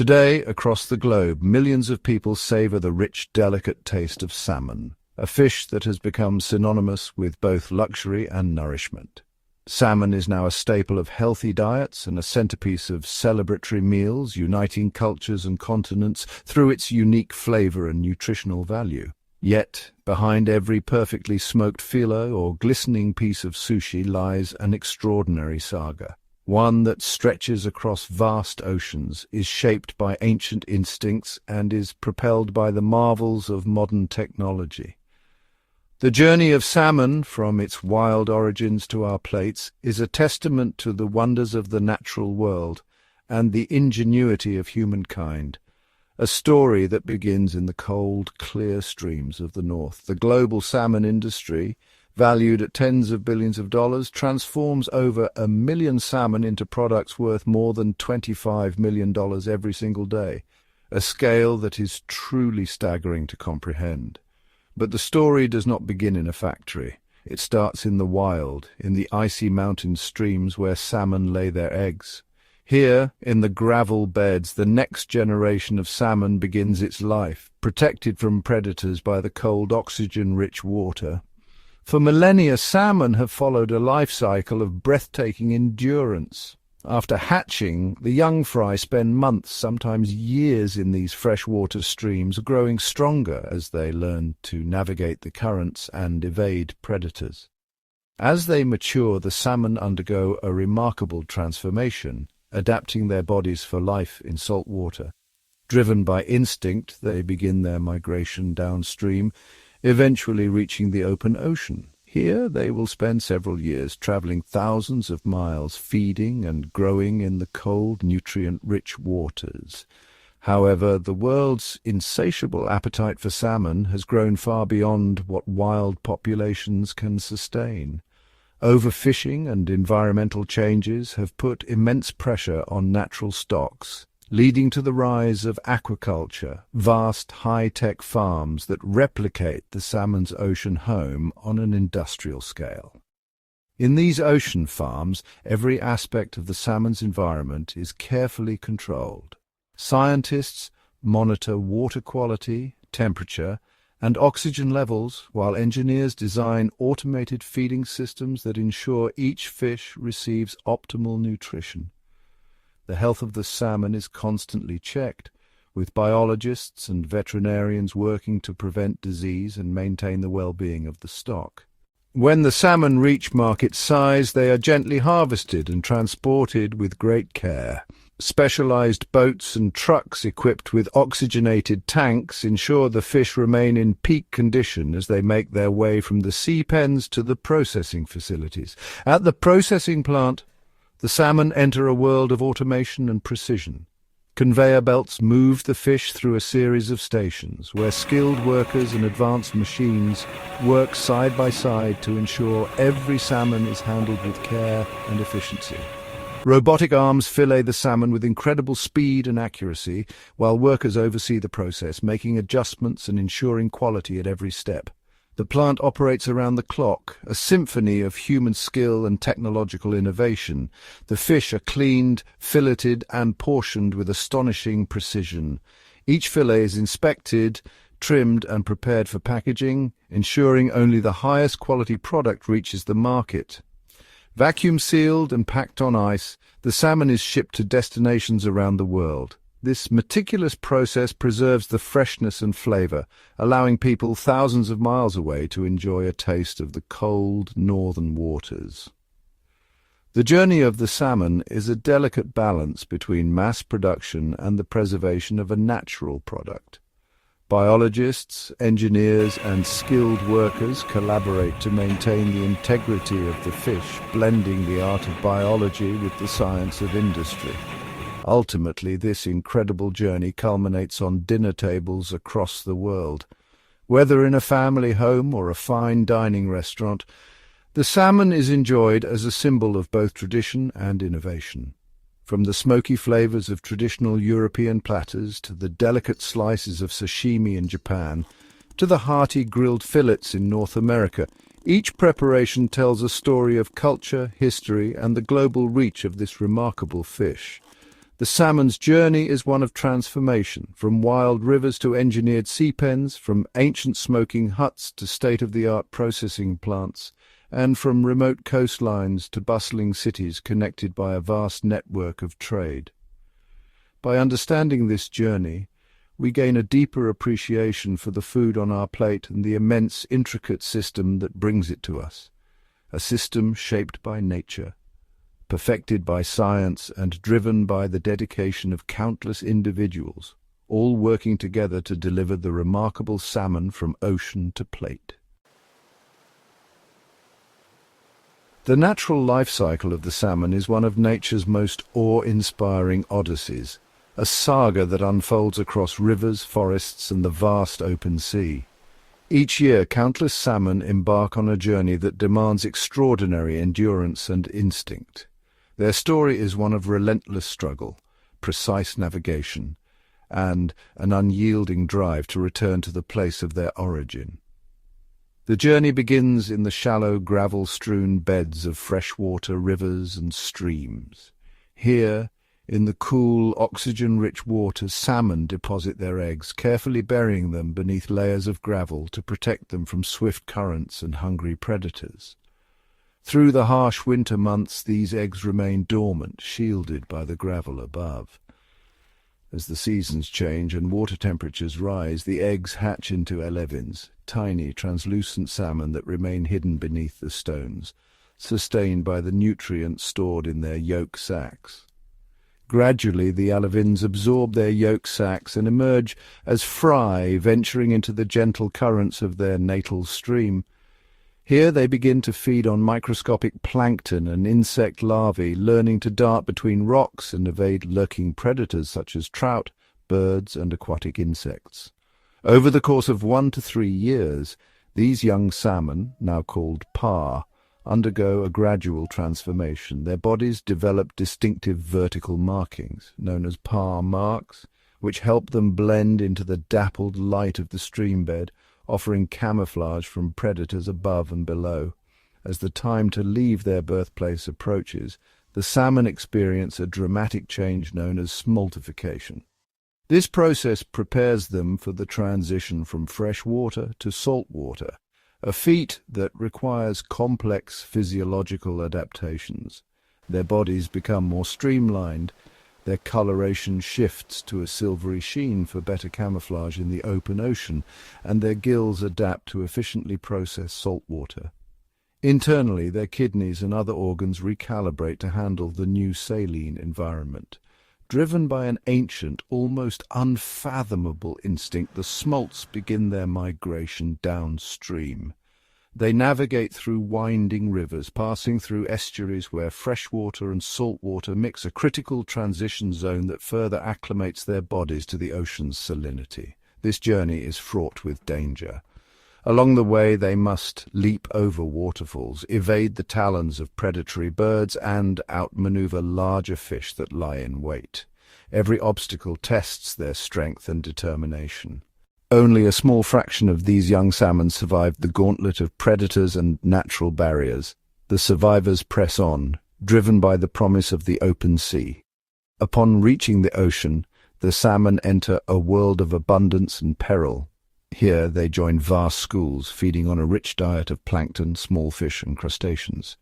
Today, across the globe, millions of people savor the rich, delicate taste of salmon, a fish that has become synonymous with both luxury and nourishment. Salmon is now a staple of healthy diets and a centerpiece of celebratory meals, uniting cultures and continents through its unique flavor and nutritional value. Yet, behind every perfectly smoked filet or glistening piece of sushi lies an extraordinary saga. One that stretches across vast oceans, is shaped by ancient instincts, and is propelled by the marvels of modern technology. The journey of salmon, from its wild origins to our plates, is a testament to the wonders of the natural world and the ingenuity of humankind. A story that begins in the cold, clear streams of the north. The global salmon industry, valued at tens of billions of dollars, transforms over 1 million salmon into products worth more than $25 million every single day, a scale that is truly staggering to comprehend. But the story does not begin in a factory. It starts in the wild, in the icy mountain streams where salmon lay their eggs. Here, in the gravel beds, the next generation of salmon begins its life, protected from predators by the cold, oxygen-rich water. For millennia, salmon have followed a life cycle of breathtaking endurance. After hatching, the young fry spend months, sometimes years, in these freshwater streams, growing stronger as they learn to navigate the currents and evade predators. As they mature, the salmon undergo a remarkable transformation, adapting their bodies for life in salt water. Driven by instinct, they begin their migration downstream, eventually reaching the open ocean. Here they will spend several years traveling thousands of miles, feeding and growing in the cold, nutrient-rich waters. However, the world's insatiable appetite for salmon has grown far beyond what wild populations can sustain. Overfishing and environmental changes have put immense pressure on natural stocks, leading to the rise of aquaculture, vast high-tech farms that replicate the salmon's ocean home on an industrial scale. In these ocean farms, every aspect of the salmon's environment is carefully controlled. Scientists monitor water quality, temperature, and oxygen levels, while engineers design automated feeding systems that ensure each fish receives optimal nutrition. The health of the salmon is constantly checked, with biologists and veterinarians working to prevent disease and maintain the well-being of the stock. When the salmon reach market size, they are gently harvested and transported with great care. Specialized boats and trucks equipped with oxygenated tanks ensure the fish remain in peak condition as they make their way from the sea pens to the processing facilities. At the processing plant, the salmon enter a world of automation and precision. Conveyor belts move the fish through a series of stations, where skilled workers and advanced machines work side by side to ensure every salmon is handled with care and efficiency. Robotic arms fillet the salmon with incredible speed and accuracy, while workers oversee the process, making adjustments and ensuring quality at every step. The plant operates around the clock, a symphony of human skill and technological innovation. The fish are cleaned, filleted, and portioned with astonishing precision. Each fillet is inspected, trimmed, and prepared for packaging, ensuring only the highest quality product reaches the market. Vacuum sealed and packed on ice, the salmon is shipped to destinations around the world. This meticulous process preserves the freshness and flavor, allowing people thousands of miles away to enjoy a taste of the cold northern waters. The journey of the salmon is a delicate balance between mass production and the preservation of a natural product. Biologists, engineers, and skilled workers collaborate to maintain the integrity of the fish, blending the art of biology with the science of industry. Ultimately, this incredible journey culminates on dinner tables across the world. Whether in a family home or a fine dining restaurant, the salmon is enjoyed as a symbol of both tradition and innovation. From the smoky flavors of traditional European platters to the delicate slices of sashimi in Japan, to the hearty grilled fillets in North America, each preparation tells a story of culture, history, and the global reach of this remarkable fish. The salmon's journey is one of transformation, from wild rivers to engineered sea pens, from ancient smoking huts to state-of-the-art processing plants, and from remote coastlines to bustling cities connected by a vast network of trade. By understanding this journey, we gain a deeper appreciation for the food on our plate and the immense, intricate system that brings it to us. A system shaped by nature, perfected by science, and driven by the dedication of countless individuals, all working together to deliver the remarkable salmon from ocean to plate. The natural life cycle of the salmon is one of nature's most awe-inspiring odysseys, a saga that unfolds across rivers, forests, and the vast open sea. Each year, countless salmon embark on a journey that demands extraordinary endurance and instinct. Their story is one of relentless struggle, precise navigation, and an unyielding drive to return to the place of their origin. The journey begins in the shallow, gravel-strewn beds of freshwater rivers and streams. Here, in the cool, oxygen-rich water, salmon deposit their eggs, carefully burying them beneath layers of gravel to protect them from swift currents and hungry predators. Through the harsh winter months, these eggs remain dormant, shielded by the gravel above. As the seasons change and water temperatures rise, the eggs hatch into alevins, tiny, translucent salmon that remain hidden beneath the stones, sustained by the nutrients stored in their yolk sacs. Gradually, the alevins absorb their yolk sacs and emerge as fry, venturing into the gentle currents of their natal stream. Here they begin to feed on microscopic plankton and insect larvae, learning to dart between rocks and evade lurking predators such as trout, birds, and aquatic insects. Over the course of 1 to 3 years, these young salmon, now called parr, undergo a gradual transformation. Their bodies develop distinctive vertical markings, known as parr marks, which help them blend into the dappled light of the streambed, offering camouflage from predators above and below. As the time to leave their birthplace approaches, the salmon experience a dramatic change known as smoltification. This process prepares them for the transition from fresh water to salt water, a feat that requires complex physiological adaptations. Their bodies become more streamlined, their coloration shifts to a silvery sheen for better camouflage in the open ocean, and their gills adapt to efficiently process salt water. Internally, their kidneys and other organs recalibrate to handle the new saline environment. Driven by an ancient, almost unfathomable instinct, the smolts begin their migration downstream. They navigate through winding rivers, passing through estuaries where freshwater and saltwater mix, a critical transition zone that further acclimates their bodies to the ocean's salinity. This journey is fraught with danger. Along the way, they must leap over waterfalls, evade the talons of predatory birds, and outmaneuver larger fish that lie in wait. Every obstacle tests their strength and determination. Only a small fraction of these young salmon survived the gauntlet of predators and natural barriers. The survivors press on, driven by the promise of the open sea. Upon reaching the ocean, the salmon enter a world of abundance and peril. Here they join vast schools, feeding on a rich diet of plankton, small fish, and crustaceans.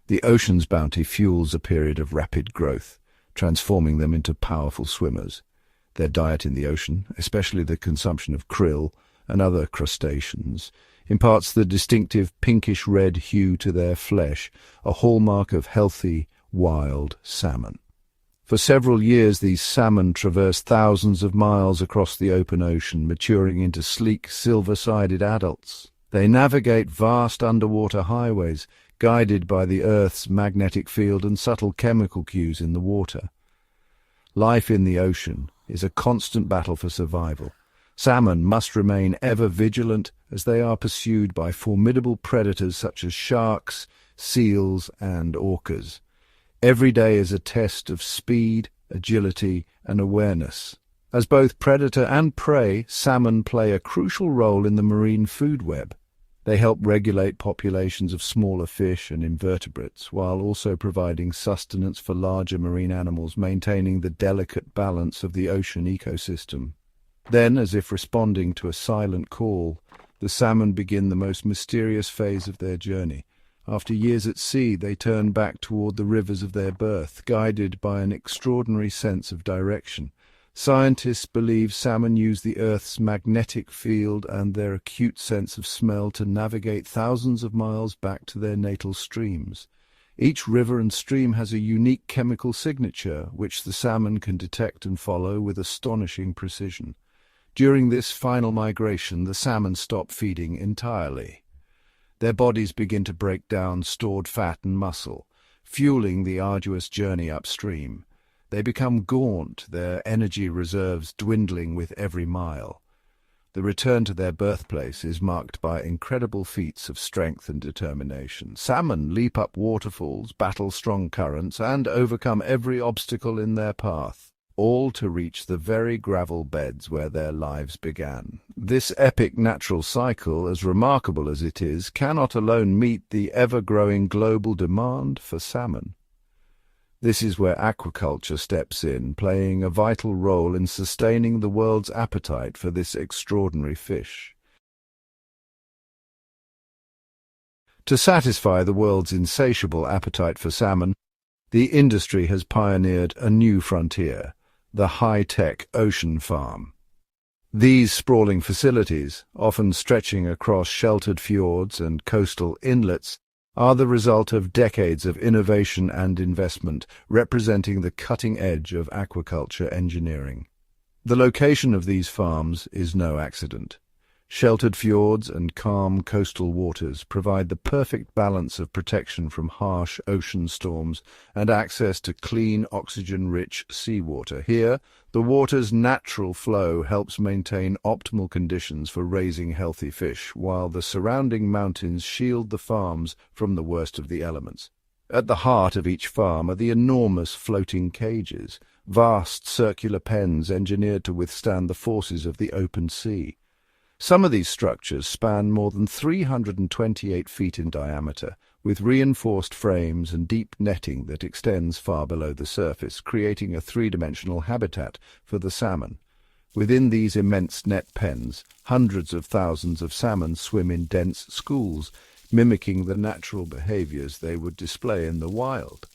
The ocean's bounty fuels a period of rapid growth, transforming them into powerful swimmers. Their diet in the ocean, especially the consumption of krill and other crustaceans, imparts the distinctive pinkish-red hue to their flesh, a hallmark of healthy, wild salmon. For several years, these salmon traverse thousands of miles across the open ocean, maturing into sleek, silver-sided adults. They navigate vast underwater highways, guided by the Earth's magnetic field and subtle chemical cues in the water. Life in the ocean is a constant battle for survival. Salmon must remain ever vigilant as they are pursued by formidable predators such as sharks, seals, and orcas. Every day is a test of speed, agility, and awareness. As both predator and prey, salmon play a crucial role in the marine food web. They help regulate populations of smaller fish and invertebrates, while also providing sustenance for larger marine animals, maintaining the delicate balance of the ocean ecosystem. Then, as if responding to a silent call, the salmon begin the most mysterious phase of their journey. After years at sea, they turn back toward the rivers of their birth, guided by an extraordinary sense of direction. Scientists believe salmon use the Earth's magnetic field and their acute sense of smell to navigate thousands of miles back to their natal streams. Each river and stream has a unique chemical signature, which the salmon can detect and follow with astonishing precision. During this final migration, the salmon stop feeding entirely. Their bodies begin to break down stored fat and muscle, fueling the arduous journey upstream. They become gaunt, their energy reserves dwindling with every mile. The return to their birthplace is marked by incredible feats of strength and determination. Salmon leap up waterfalls, battle strong currents, and overcome every obstacle in their path, all to reach the very gravel beds where their lives began. This epic natural cycle, as remarkable as it is, cannot alone meet the ever-growing global demand for salmon. This is where aquaculture steps in, playing a vital role in sustaining the world's appetite for this extraordinary fish. To satisfy the world's insatiable appetite for salmon, the industry has pioneered a new frontier, the high-tech ocean farm. These sprawling facilities, often stretching across sheltered fjords and coastal inlets, are the result of decades of innovation and investment, representing the cutting edge of aquaculture engineering. The location of these farms is no accident. Sheltered fjords and calm coastal waters provide the perfect balance of protection from harsh ocean storms and access to clean, oxygen-rich seawater. Here, the water's natural flow helps maintain optimal conditions for raising healthy fish, while the surrounding mountains shield the farms from the worst of the elements. At the heart of each farm are the enormous floating cages, vast circular pens engineered to withstand the forces of the open sea. Some of these structures span more than 328 feet in diameter, with reinforced frames and deep netting that extends far below the surface, creating a three-dimensional habitat for the salmon. Within these immense net pens, hundreds of thousands of salmon swim in dense schools, mimicking the natural behaviors they would display in the wild.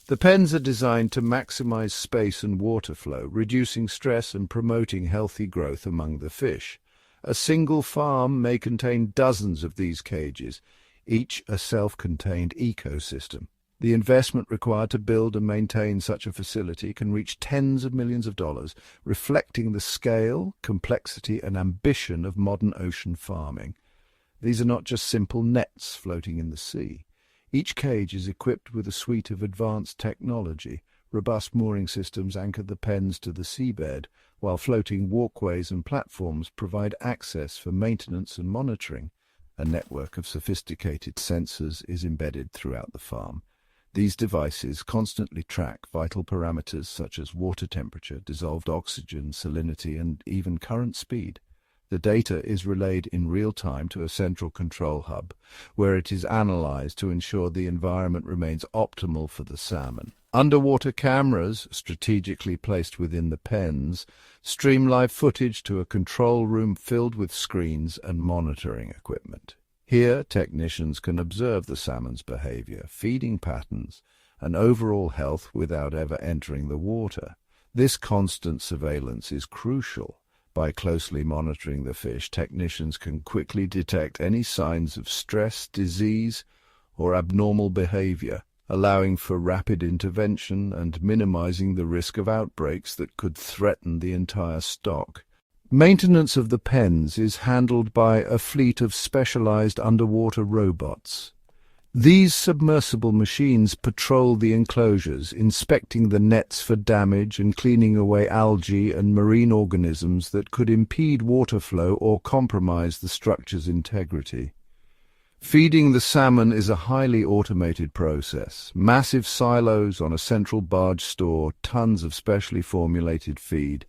The pens are designed to maximize space and water flow, reducing stress and promoting healthy growth among the fish. A single farm may contain dozens of these cages, each a self-contained ecosystem. The investment required to build and maintain such a facility can reach tens of millions of dollars, reflecting the scale, complexity, and ambition of modern ocean farming. These are not just simple nets floating in the sea. Each cage is equipped with a suite of advanced technology. Robust mooring systems anchor the pens to the seabed, while floating walkways and platforms provide access for maintenance and monitoring. A network of sophisticated sensors is embedded throughout the farm. These devices constantly track vital parameters such as water temperature, dissolved oxygen, salinity, and even current speed. The data is relayed in real time to a central control hub, where it is analyzed to ensure the environment remains optimal for the salmon. Underwater cameras, strategically placed within the pens, stream live footage to a control room filled with screens and monitoring equipment. Here, technicians can observe the salmon's behavior, feeding patterns, and overall health without ever entering the water. This constant surveillance is crucial. By closely monitoring the fish, technicians can quickly detect any signs of stress, disease, or abnormal behavior, allowing for rapid intervention and minimizing the risk of outbreaks that could threaten the entire stock. Maintenance of the pens is handled by a fleet of specialized underwater robots. These submersible machines patrol the enclosures, inspecting the nets for damage and cleaning away algae and marine organisms that could impede water flow or compromise the structure's integrity. Feeding the salmon is a highly automated process. Massive silos on a central barge store tons of specially formulated feed,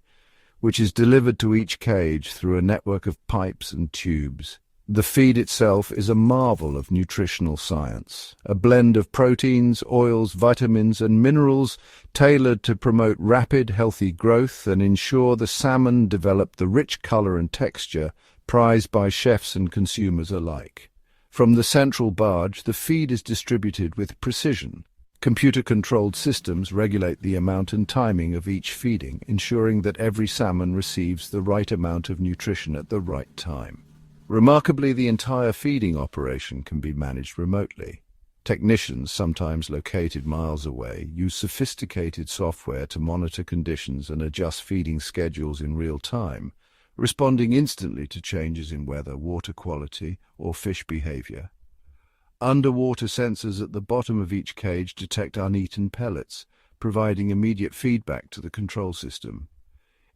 which is delivered to each cage through a network of pipes and tubes. The feed itself is a marvel of nutritional science, a blend of proteins, oils, vitamins, and minerals tailored to promote rapid, healthy growth and ensure the salmon develop the rich color and texture prized by chefs and consumers alike. From the central barge, the feed is distributed with precision. Computer-controlled systems regulate the amount and timing of each feeding, ensuring that every salmon receives the right amount of nutrition at the right time. Remarkably, the entire feeding operation can be managed remotely. Technicians, sometimes located miles away, use sophisticated software to monitor conditions and adjust feeding schedules in real time, responding instantly to changes in weather, water quality, or fish behavior. Underwater sensors at the bottom of each cage detect uneaten pellets, providing immediate feedback to the control system.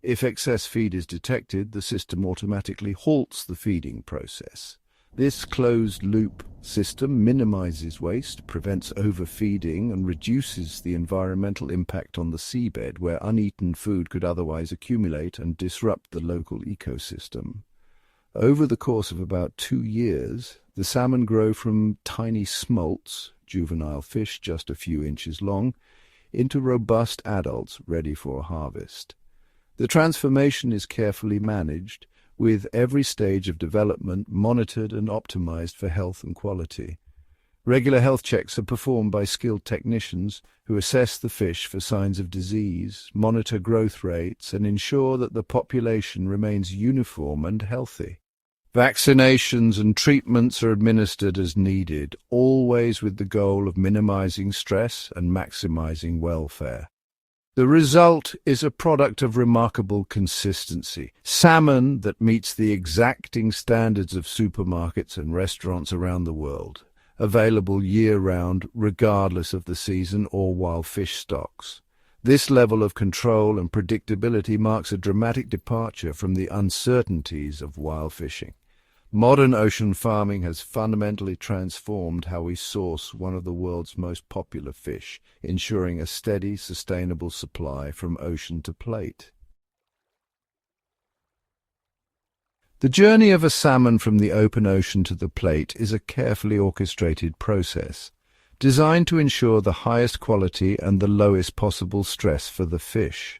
If excess feed is detected, the system automatically halts the feeding process. This closed-loop system minimizes waste, prevents overfeeding, and reduces the environmental impact on the seabed, where uneaten food could otherwise accumulate and disrupt the local ecosystem. Over the course of about 2 years, the salmon grow from tiny smolts, juvenile fish just a few inches long, into robust adults ready for harvest. The transformation is carefully managed, with every stage of development monitored and optimized for health and quality. Regular health checks are performed by skilled technicians who assess the fish for signs of disease, monitor growth rates, and ensure that the population remains uniform and healthy. Vaccinations and treatments are administered as needed, always with the goal of minimizing stress and maximizing welfare. The result is a product of remarkable consistency. Salmon that meets the exacting standards of supermarkets and restaurants around the world, available year-round regardless of the season or wild fish stocks. This level of control and predictability marks a dramatic departure from the uncertainties of wild fishing. Modern ocean farming has fundamentally transformed how we source one of the world's most popular fish, ensuring a steady, sustainable supply from ocean to plate. The journey of a salmon from the open ocean to the plate is a carefully orchestrated process, designed to ensure the highest quality and the lowest possible stress for the fish.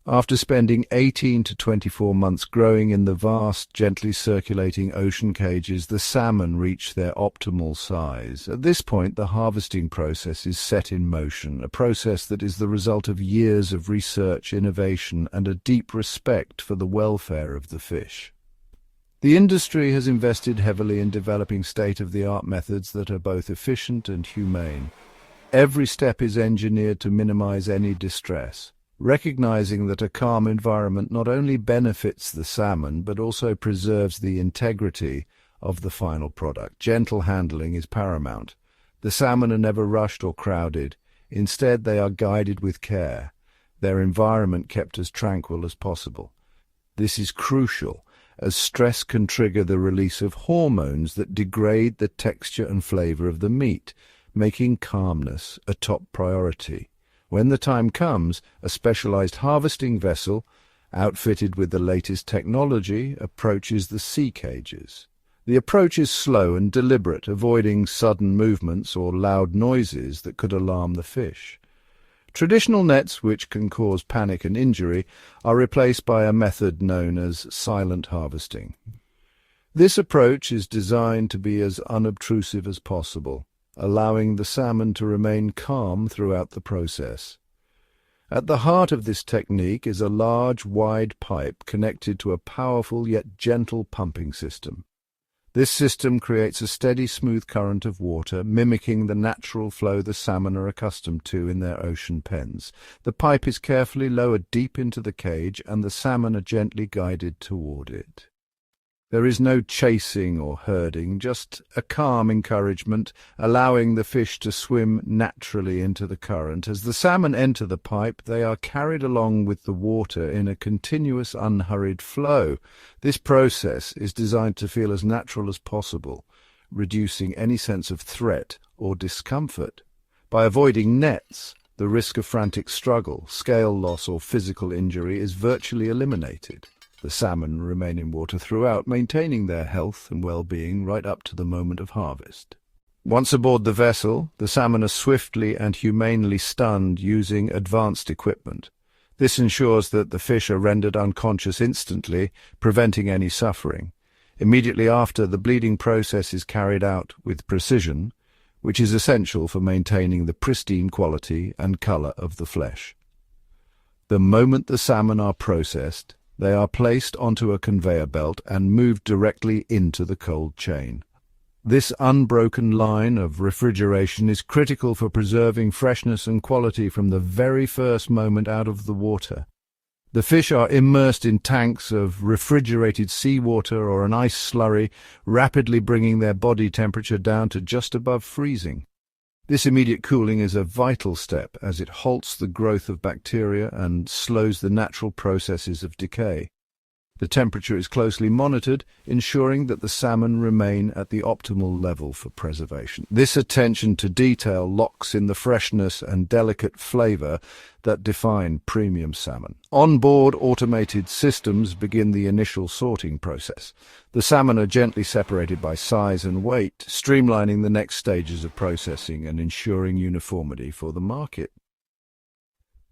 After spending 18 to 24 months growing in the vast, gently circulating ocean cages, the salmon reach their optimal size. At this point, the harvesting process is set in motion, a process that is the result of years of research, innovation, and a deep respect for the welfare of the fish. The industry has invested heavily in developing state-of-the-art methods that are both efficient and humane. Every step is engineered to minimize any distress, recognizing that a calm environment not only benefits the salmon but also preserves the integrity of the final product. Gentle handling is paramount. The salmon are never rushed or crowded. Instead, they are guided with care, their environment kept as tranquil as possible. This is crucial, as stress can trigger the release of hormones that degrade the texture and flavor of the meat, making calmness a top priority. When the time comes, a specialized harvesting vessel, outfitted with the latest technology, approaches the sea cages. The approach is slow and deliberate, avoiding sudden movements or loud noises that could alarm the fish. Traditional nets, which can cause panic and injury, are replaced by a method known as silent harvesting. This approach is designed to be as unobtrusive as possible, allowing the salmon to remain calm throughout the process. At the heart of this technique is a large, wide pipe connected to a powerful yet gentle pumping system. This system creates a steady, smooth current of water, mimicking the natural flow the salmon are accustomed to in their ocean pens. The pipe is carefully lowered deep into the cage, and the salmon are gently guided toward it. There is no chasing or herding, just a calm encouragement, allowing the fish to swim naturally into the current. As the salmon enter the pipe, they are carried along with the water in a continuous, unhurried flow. This process is designed to feel as natural as possible, reducing any sense of threat or discomfort. By avoiding nets, the risk of frantic struggle, scale loss, or physical injury is virtually eliminated. The salmon remain in water throughout, maintaining their health and well-being right up to the moment of harvest. Once aboard the vessel, the salmon are swiftly and humanely stunned using advanced equipment. This ensures that the fish are rendered unconscious instantly, preventing any suffering. Immediately after, the bleeding process is carried out with precision, which is essential for maintaining the pristine quality and color of the flesh. The moment the salmon are processed, they are placed onto a conveyor belt and moved directly into the cold chain. This unbroken line of refrigeration is critical for preserving freshness and quality from the very first moment out of the water. The fish are immersed in tanks of refrigerated seawater or an ice slurry, rapidly bringing their body temperature down to just above freezing. This immediate cooling is a vital step as it halts the growth of bacteria and slows the natural processes of decay. The temperature is closely monitored, ensuring that the salmon remain at the optimal level for preservation. This attention to detail locks in the freshness and delicate flavor that define premium salmon. On-board automated systems begin the initial sorting process. The salmon are gently separated by size and weight, streamlining the next stages of processing and ensuring uniformity for the market.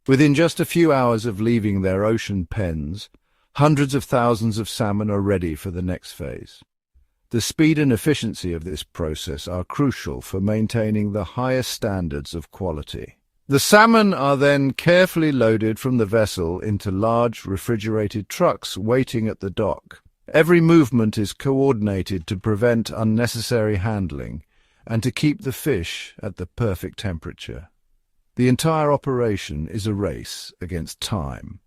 Within just a few hours of leaving their ocean pens, hundreds of thousands of salmon are ready for the next phase. The speed and efficiency of this process are crucial for maintaining the highest standards of quality. The salmon are then carefully loaded from the vessel into large refrigerated trucks waiting at the dock. Every movement is coordinated to prevent unnecessary handling and to keep the fish at the perfect temperature. The entire operation is a race against time,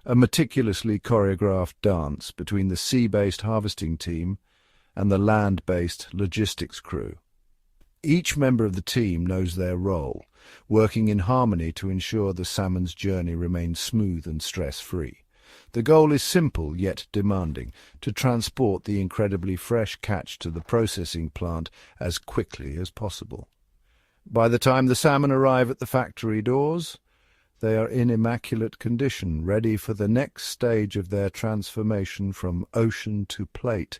a meticulously choreographed dance between the sea-based harvesting team and the land-based logistics crew. Each member of the team knows their role, working in harmony to ensure the salmon's journey remains smooth and stress-free. The goal is simple yet demanding: to transport the incredibly fresh catch to the processing plant as quickly as possible. By the time the salmon arrive at the factory doors, they are in immaculate condition, ready for the next stage of their transformation from ocean to plate,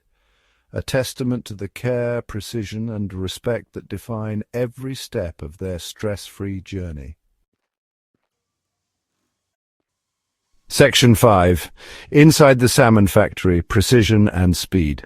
a testament to the care, precision, and respect that define every step of their stress-free journey. Section 5. Inside the salmon factory, precision and speed.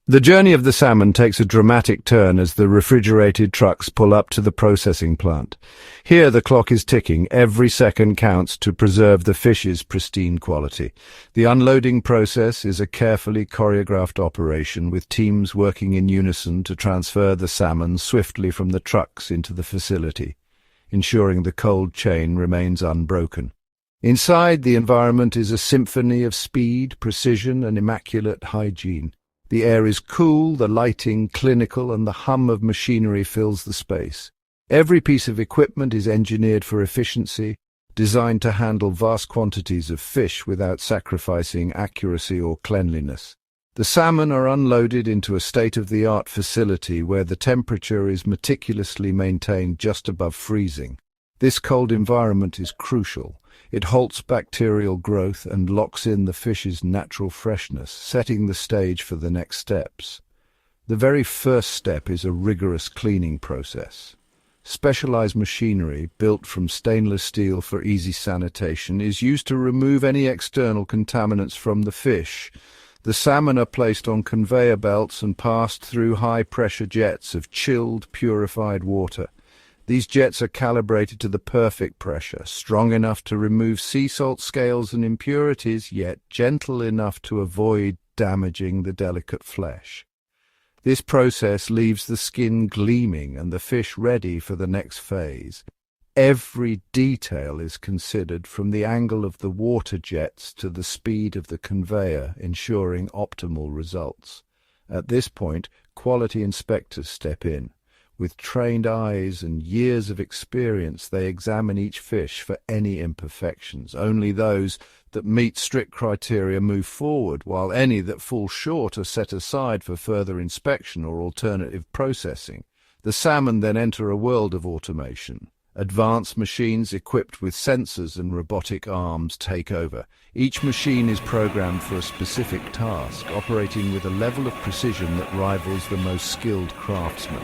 The journey of the salmon takes a dramatic turn as the refrigerated trucks pull up to the processing plant. Here the clock is ticking. Every second counts to preserve the fish's pristine quality. The unloading process is a carefully choreographed operation, with teams working in unison to transfer the salmon swiftly from the trucks into the facility, ensuring the cold chain remains unbroken. Inside, the environment is a symphony of speed, precision, and immaculate hygiene. The air is cool, the lighting clinical, and the hum of machinery fills the space. Every piece of equipment is engineered for efficiency, designed to handle vast quantities of fish without sacrificing accuracy or cleanliness. The salmon are unloaded into a state-of-the-art facility where the temperature is meticulously maintained just above freezing. This cold environment is crucial. It halts bacterial growth and locks in the fish's natural freshness, setting the stage for the next steps. The very first step is a rigorous cleaning process. Specialized machinery, built from stainless steel for easy sanitation, is used to remove any external contaminants from the fish. The salmon are placed on conveyor belts and passed through high-pressure jets of chilled, purified water. These jets are calibrated to the perfect pressure, strong enough to remove sea salt scales and impurities, yet gentle enough to avoid damaging the delicate flesh. This process leaves the skin gleaming and the fish ready for the next phase. Every detail is considered, from the angle of the water jets to the speed of the conveyor, ensuring optimal results. At this point, quality inspectors step in. With trained eyes and years of experience, they examine each fish for any imperfections. Only those that meet strict criteria move forward, while any that fall short are set aside for further inspection or alternative processing. The salmon then enter a world of automation. Advanced machines equipped with sensors and robotic arms take over. Each machine is programmed for a specific task, operating with a level of precision that rivals the most skilled craftsmen.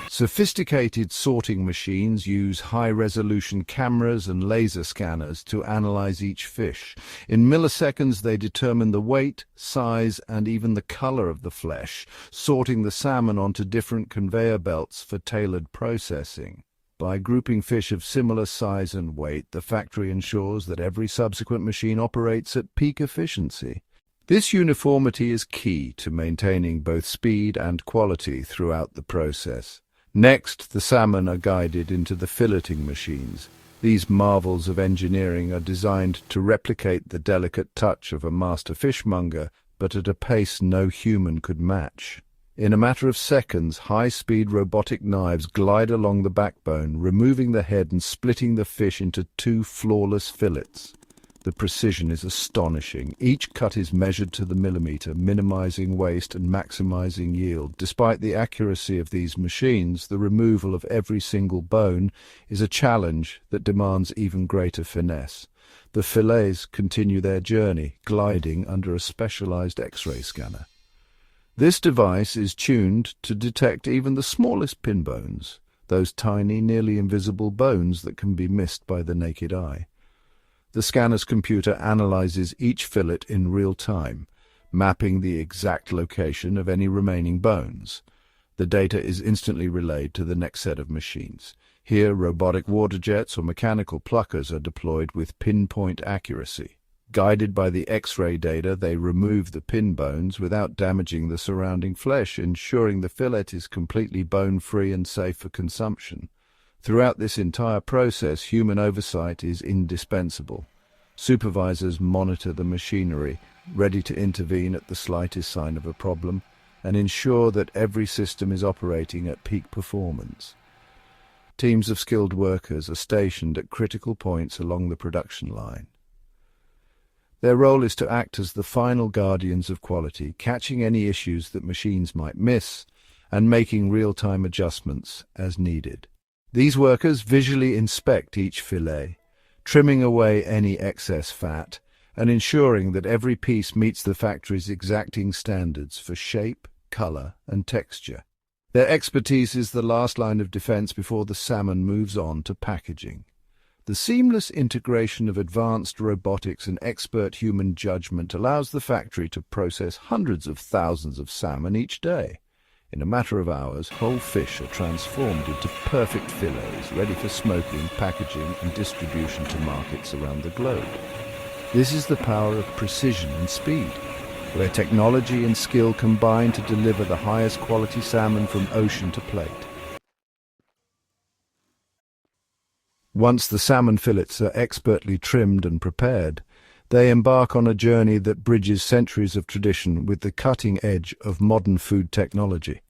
Sophisticated sorting machines use high-resolution cameras and laser scanners to analyze each fish. In milliseconds, they determine the weight, size, and even the color of the flesh, sorting the salmon onto different conveyor belts for tailored processing. By grouping fish of similar size and weight, the factory ensures that every subsequent machine operates at peak efficiency. This uniformity is key to maintaining both speed and quality throughout the process. Next, the salmon are guided into the filleting machines. These marvels of engineering are designed to replicate the delicate touch of a master fishmonger, but at a pace no human could match. In a matter of seconds, high-speed robotic knives glide along the backbone, removing the head and splitting the fish into two flawless fillets. The precision is astonishing. Each cut is measured to the millimeter, minimizing waste and maximizing yield. Despite the accuracy of these machines, the removal of every single bone is a challenge that demands even greater finesse. The fillets continue their journey, gliding under a specialized X-ray scanner. This device is tuned to detect even the smallest pin bones, those tiny, nearly invisible bones that can be missed by the naked eye. The scanner's computer analyzes each fillet in real time, mapping the exact location of any remaining bones. The data is instantly relayed to the next set of machines. Here, robotic water jets or mechanical pluckers are deployed with pinpoint accuracy. Guided by the X-ray data, they remove the pin bones without damaging the surrounding flesh, ensuring the fillet is completely bone-free and safe for consumption. Throughout this entire process, human oversight is indispensable. Supervisors monitor the machinery, ready to intervene at the slightest sign of a problem, and ensure that every system is operating at peak performance. Teams of skilled workers are stationed at critical points along the production line. Their role is to act as the final guardians of quality, catching any issues that machines might miss, and making real-time adjustments as needed. These workers visually inspect each fillet, trimming away any excess fat, and ensuring that every piece meets the factory's exacting standards for shape, color, and texture. Their expertise is the last line of defense before the salmon moves on to packaging. The seamless integration of advanced robotics and expert human judgment allows the factory to process hundreds of thousands of salmon each day. In a matter of hours, whole fish are transformed into perfect fillets, ready for smoking, packaging, and distribution to markets around the globe. This is the power of precision and speed, where technology and skill combine to deliver the highest quality salmon from ocean to plate. Once the salmon fillets are expertly trimmed and prepared, they embark on a journey that bridges centuries of tradition with the cutting edge of modern food technology.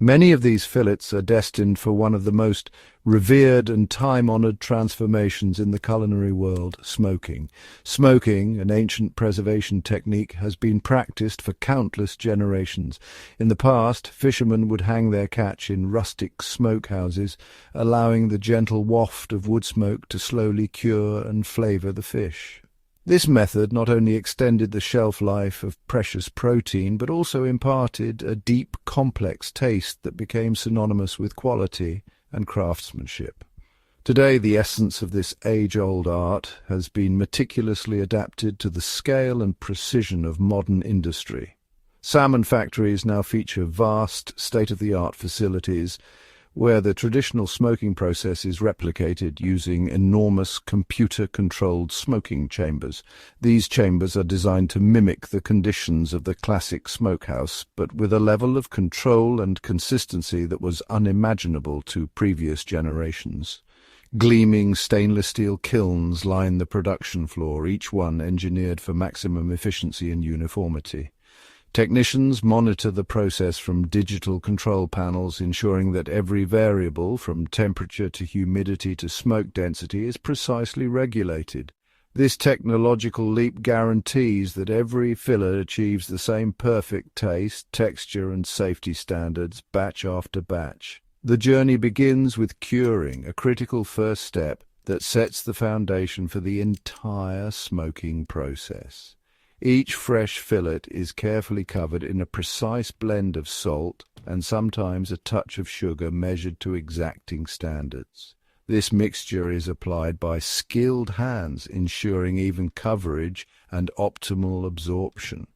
Many of these fillets are destined for one of the most revered and time-honored transformations in the culinary world, smoking. Smoking, an ancient preservation technique, has been practiced for countless generations. In the past, fishermen would hang their catch in rustic smokehouses, allowing the gentle waft of wood smoke to slowly cure and flavor the fish. This method not only extended the shelf life of precious protein, but also imparted a deep, complex taste that became synonymous with quality and craftsmanship. Today, the essence of this age-old art has been meticulously adapted to the scale and precision of modern industry. Salmon factories now feature vast, state-of-the-art facilities where the traditional smoking process is replicated using enormous computer-controlled smoking chambers. These chambers are designed to mimic the conditions of the classic smokehouse, but with a level of control and consistency that was unimaginable to previous generations. Gleaming stainless steel kilns line the production floor, each one engineered for maximum efficiency and uniformity. Technicians monitor the process from digital control panels, ensuring that every variable, from temperature to humidity to smoke density, is precisely regulated. This technological leap guarantees that every fillet achieves the same perfect taste, texture, and safety standards, batch after batch. The journey begins with curing, a critical first step that sets the foundation for the entire smoking process. Each fresh fillet is carefully covered in a precise blend of salt and sometimes a touch of sugar measured to exacting standards. This mixture is applied by skilled hands, ensuring even coverage and optimal absorption.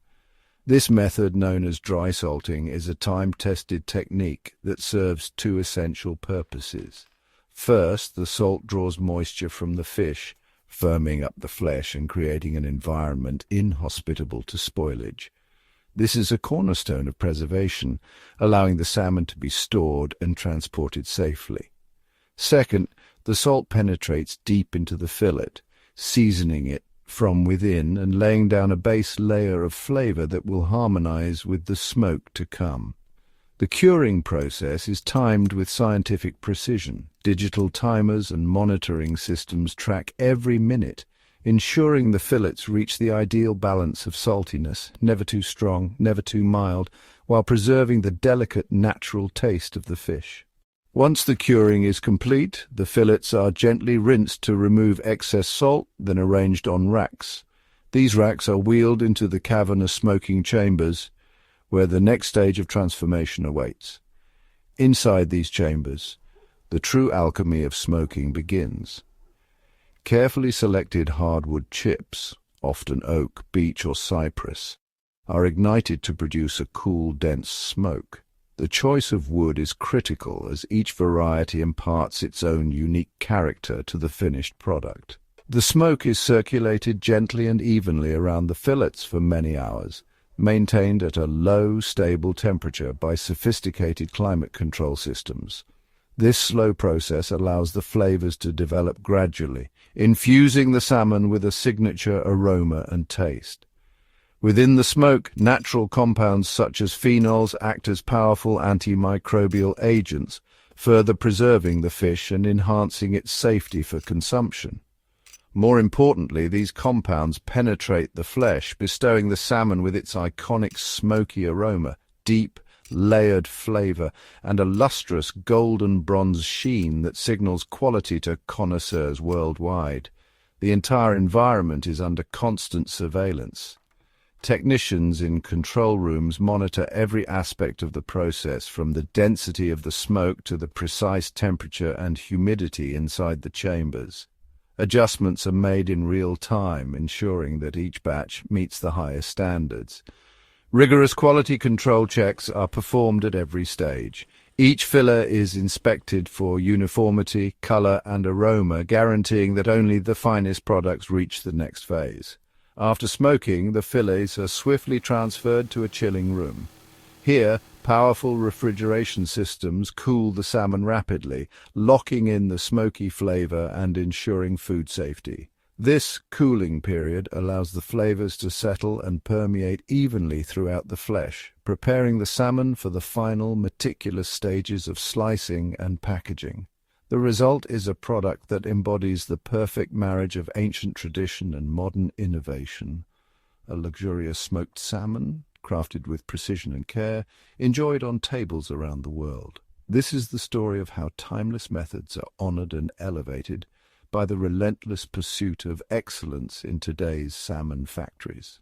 This method, known as dry salting, is a time-tested technique that serves two essential purposes. First, the salt draws moisture from the fish, firming up the flesh and creating an environment inhospitable to spoilage. This is a cornerstone of preservation, allowing the salmon to be stored and transported safely. Second, the salt penetrates deep into the fillet, seasoning it from within and laying down a base layer of flavor that will harmonize with the smoke to come. The curing process is timed with scientific precision. Digital timers and monitoring systems track every minute, ensuring the fillets reach the ideal balance of saltiness, never too strong, never too mild, while preserving the delicate natural taste of the fish. Once the curing is complete, the fillets are gently rinsed to remove excess salt, then arranged on racks. These racks are wheeled into the cavernous smoking chambers, where the next stage of transformation awaits. Inside these chambers, the true alchemy of smoking begins. Carefully selected hardwood chips, often oak, beech or cypress, are ignited to produce a cool, dense smoke. The choice of wood is critical, as each variety imparts its own unique character to the finished product. The smoke is circulated gently and evenly around the fillets for many hours, maintained at a low, stable temperature by sophisticated climate control systems. This slow process allows the flavors to develop gradually, infusing the salmon with a signature aroma and taste. Within the smoke, natural compounds such as phenols act as powerful antimicrobial agents, further preserving the fish and enhancing its safety for consumption. More importantly, these compounds penetrate the flesh, bestowing the salmon with its iconic smoky aroma, deep, layered flavor, and a lustrous golden bronze sheen that signals quality to connoisseurs worldwide. The entire environment is under constant surveillance. Technicians in control rooms monitor every aspect of the process, from the density of the smoke to the precise temperature and humidity inside the chambers. Adjustments are made in real time, ensuring that each batch meets the highest standards. Rigorous quality control checks are performed at every stage. Each filler is inspected for uniformity, color, and aroma, guaranteeing that only the finest products reach the next phase. After smoking, the fillets are swiftly transferred to a chilling room. Here, powerful refrigeration systems cool the salmon rapidly, locking in the smoky flavor and ensuring food safety. This cooling period allows the flavors to settle and permeate evenly throughout the flesh, preparing the salmon for the final, meticulous stages of slicing and packaging. The result is a product that embodies the perfect marriage of ancient tradition and modern innovation. A luxurious smoked salmon, crafted with precision and care, enjoyed on tables around the world. This is the story of how timeless methods are honored and elevated by the relentless pursuit of excellence in today's salmon factories.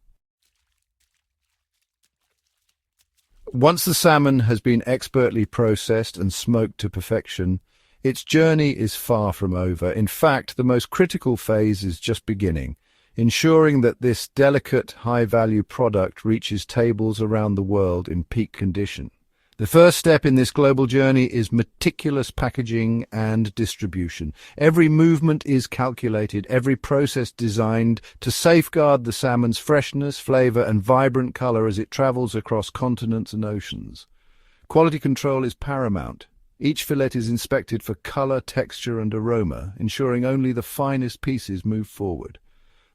Once the salmon has been expertly processed and smoked to perfection, its journey is far from over. In fact, the most critical phase is just beginning, ensuring that this delicate, high-value product reaches tables around the world in peak condition. The first step in this global journey is meticulous packaging and distribution. Every movement is calculated, every process designed to safeguard the salmon's freshness, flavor, and vibrant color as it travels across continents and oceans. Quality control is paramount. Each fillet is inspected for color, texture, and aroma, ensuring only the finest pieces move forward.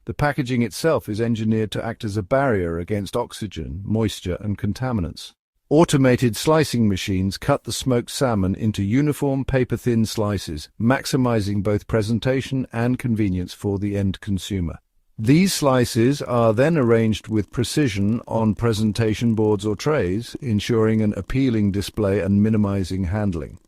The packaging itself is engineered to act as a barrier against oxygen, moisture, and contaminants. Automated slicing machines cut the smoked salmon into uniform, paper-thin slices, maximizing both presentation and convenience for the end consumer. These slices are then arranged with precision on presentation boards or trays, ensuring an appealing display and minimizing handling.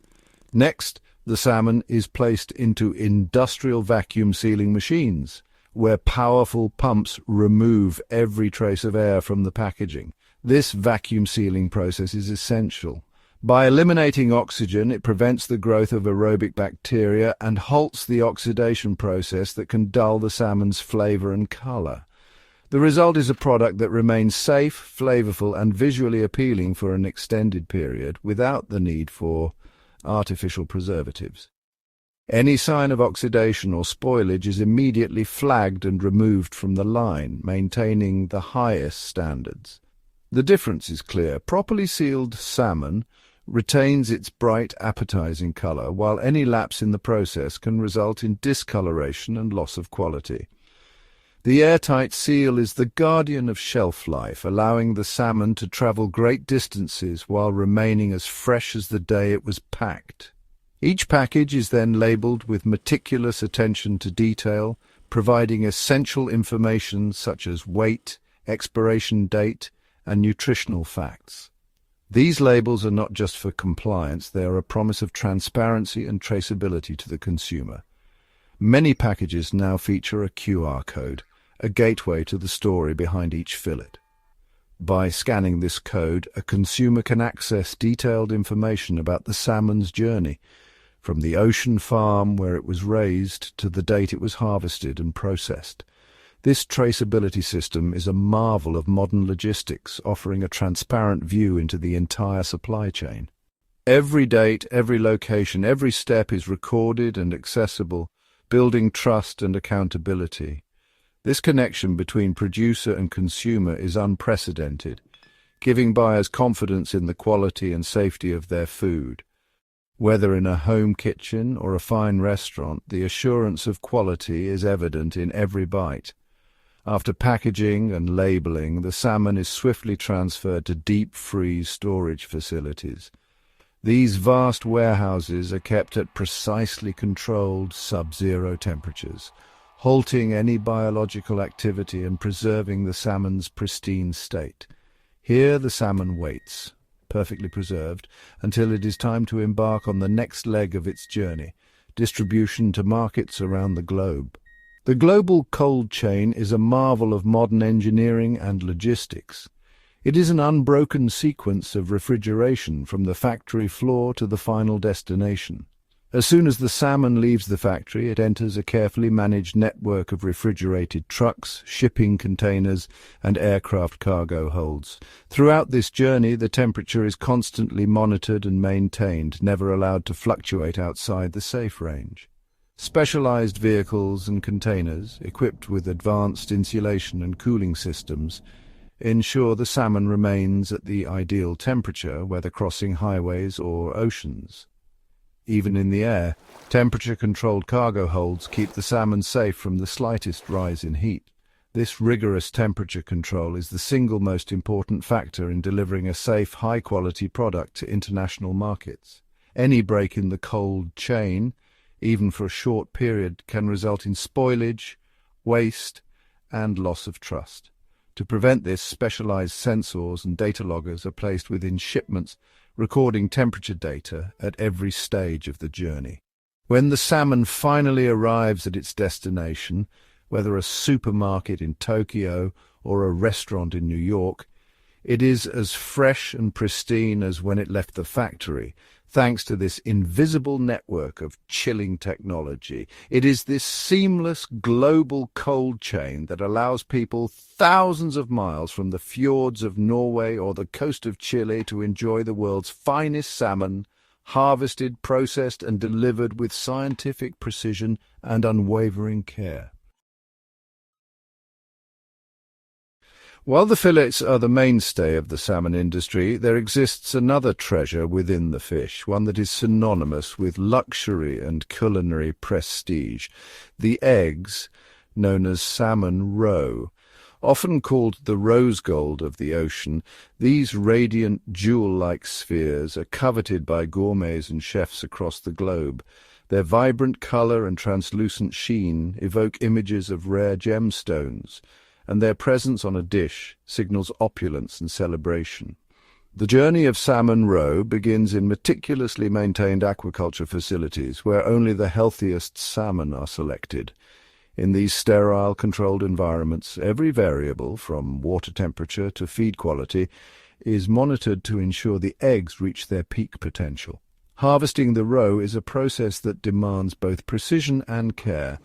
Next, the salmon is placed into industrial vacuum sealing machines, where powerful pumps remove every trace of air from the packaging. This vacuum sealing process is essential. By eliminating oxygen, it prevents the growth of aerobic bacteria and halts the oxidation process that can dull the salmon's flavor and color. The result is a product that remains safe, flavorful, and visually appealing for an extended period without the need for artificial preservatives. Any sign of oxidation or spoilage is immediately flagged and removed from the line, maintaining the highest standards. The difference is clear. Properly sealed salmon retains its bright, appetizing color, while any lapse in the process can result in discoloration and loss of quality. The airtight seal is the guardian of shelf life, allowing the salmon to travel great distances while remaining as fresh as the day it was packed. Each package is then labeled with meticulous attention to detail, providing essential information such as weight, expiration date, and nutritional facts. These labels are not just for compliance, they are a promise of transparency and traceability to the consumer. Many packages now feature a QR code, a gateway to the story behind each fillet. By scanning this code, a consumer can access detailed information about the salmon's journey, from the ocean farm where it was raised to the date it was harvested and processed. This traceability system is a marvel of modern logistics, offering a transparent view into the entire supply chain. Every date, every location, every step is recorded and accessible, building trust and accountability. This connection between producer and consumer is unprecedented, giving buyers confidence in the quality and safety of their food. Whether in a home kitchen or a fine restaurant, the assurance of quality is evident in every bite. After packaging and labeling, the salmon is swiftly transferred to deep freeze storage facilities. These vast warehouses are kept at precisely controlled sub-zero temperatures, halting any biological activity and preserving the salmon's pristine state. Here the salmon waits, perfectly preserved, until it is time to embark on the next leg of its journey, distribution to markets around the globe. The global cold chain is a marvel of modern engineering and logistics. It is an unbroken sequence of refrigeration from the factory floor to the final destination. As soon as the salmon leaves the factory, it enters a carefully managed network of refrigerated trucks, shipping containers, and aircraft cargo holds. Throughout this journey, the temperature is constantly monitored and maintained, never allowed to fluctuate outside the safe range. Specialized vehicles and containers, equipped with advanced insulation and cooling systems, ensure the salmon remains at the ideal temperature, whether crossing highways or oceans. Even in the air, temperature-controlled cargo holds keep the salmon safe from the slightest rise in heat. This rigorous temperature control is the single most important factor in delivering a safe, high-quality product to international markets. Any break in the cold chain, even for a short period, can result in spoilage, waste, and loss of trust. To prevent this, specialized sensors and data loggers are placed within shipments, recording temperature data at every stage of the journey. When the salmon finally arrives at its destination, whether a supermarket in Tokyo or a restaurant in New York, it is as fresh and pristine as when it left the factory, thanks to this invisible network of chilling technology. It is this seamless global cold chain that allows people thousands of miles from the fjords of Norway or the coast of Chile to enjoy the world's finest salmon, harvested, processed, and delivered with scientific precision and unwavering care. While the fillets are the mainstay of the salmon industry, there exists another treasure within the fish, one that is synonymous with luxury and culinary prestige: the eggs, known as salmon roe. Often called the rose gold of the ocean, these radiant jewel-like spheres are coveted by gourmets and chefs across the globe. Their vibrant color and translucent sheen evoke images of rare gemstones, and their presence on a dish signals opulence and celebration. The journey of salmon roe begins in meticulously maintained aquaculture facilities where only the healthiest salmon are selected. In these sterile, controlled environments, every variable, from water temperature to feed quality, is monitored to ensure the eggs reach their peak potential. Harvesting the roe is a process that demands both precision and care.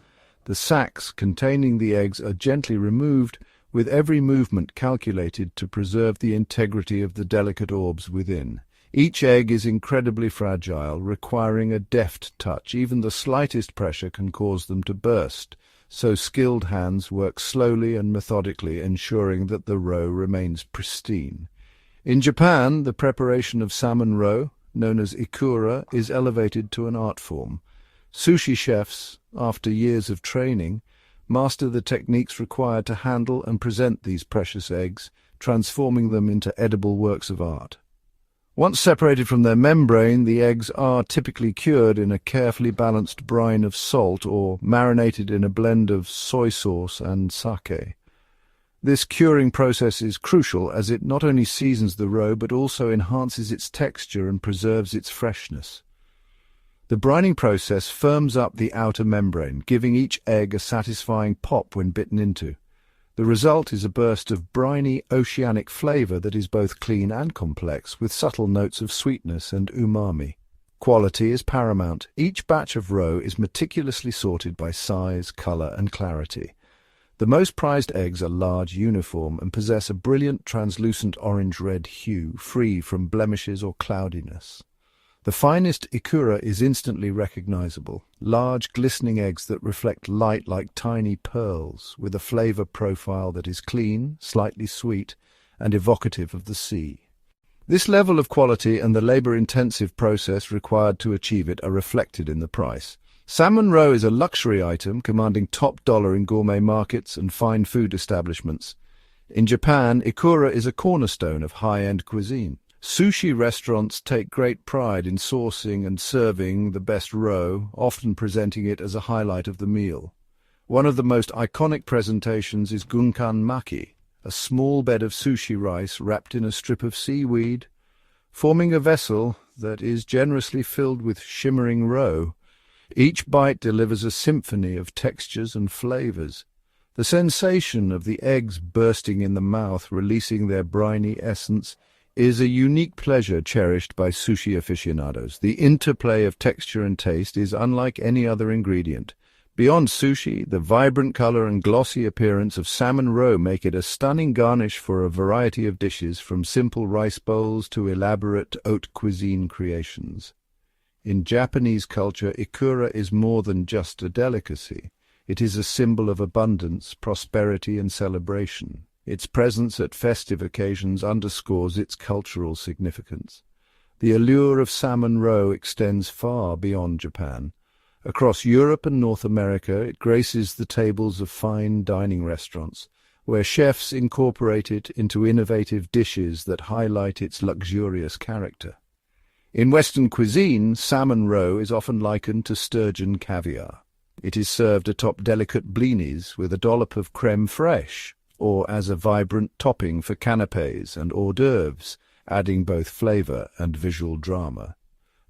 The sacs containing the eggs are gently removed, with every movement calculated to preserve the integrity of the delicate orbs within. Each egg is incredibly fragile, requiring a deft touch. Even the slightest pressure can cause them to burst, so skilled hands work slowly and methodically, ensuring that the roe remains pristine. In Japan, the preparation of salmon roe, known as ikura, is elevated to an art form. Sushi chefs, after years of training, master the techniques required to handle and present these precious eggs, transforming them into edible works of art. Once separated from their membrane, the eggs are typically cured in a carefully balanced brine of salt or marinated in a blend of soy sauce and sake. This curing process is crucial as it not only seasons the roe but also enhances its texture and preserves its freshness. The brining process firms up the outer membrane, giving each egg a satisfying pop when bitten into. The result is a burst of briny, oceanic flavor that is both clean and complex, with subtle notes of sweetness and umami. Quality is paramount. Each batch of roe is meticulously sorted by size, color, and clarity. The most prized eggs are large, uniform, and possess a brilliant, translucent orange-red hue, free from blemishes or cloudiness. The finest ikura is instantly recognizable, large, glistening eggs that reflect light like tiny pearls, with a flavor profile that is clean, slightly sweet, and evocative of the sea. This level of quality and the labor-intensive process required to achieve it are reflected in the price. Salmon roe is a luxury item commanding top dollar in gourmet markets and fine food establishments. In Japan, ikura is a cornerstone of high-end cuisine. Sushi restaurants take great pride in sourcing and serving the best roe, often presenting it as a highlight of the meal. One of the most iconic presentations is gunkan maki, a small bed of sushi rice wrapped in a strip of seaweed, forming a vessel that is generously filled with shimmering roe. Each bite delivers a symphony of textures and flavors. The sensation of the eggs bursting in the mouth, releasing their briny essence, is a unique pleasure cherished by sushi aficionados. The interplay of texture and taste is unlike any other ingredient. Beyond sushi, the vibrant color and glossy appearance of salmon roe make it a stunning garnish for a variety of dishes, from simple rice bowls to elaborate haute cuisine creations. In Japanese culture, ikura is more than just a delicacy. It is a symbol of abundance, prosperity, and celebration. Its presence at festive occasions underscores its cultural significance. The allure of salmon roe extends far beyond Japan. Across Europe and North America, it graces the tables of fine dining restaurants, where chefs incorporate it into innovative dishes that highlight its luxurious character. In Western cuisine, salmon roe is often likened to sturgeon caviar. It is served atop delicate blinis with a dollop of crème fraîche, or as a vibrant topping for canapés and hors d'oeuvres, adding both flavor and visual drama.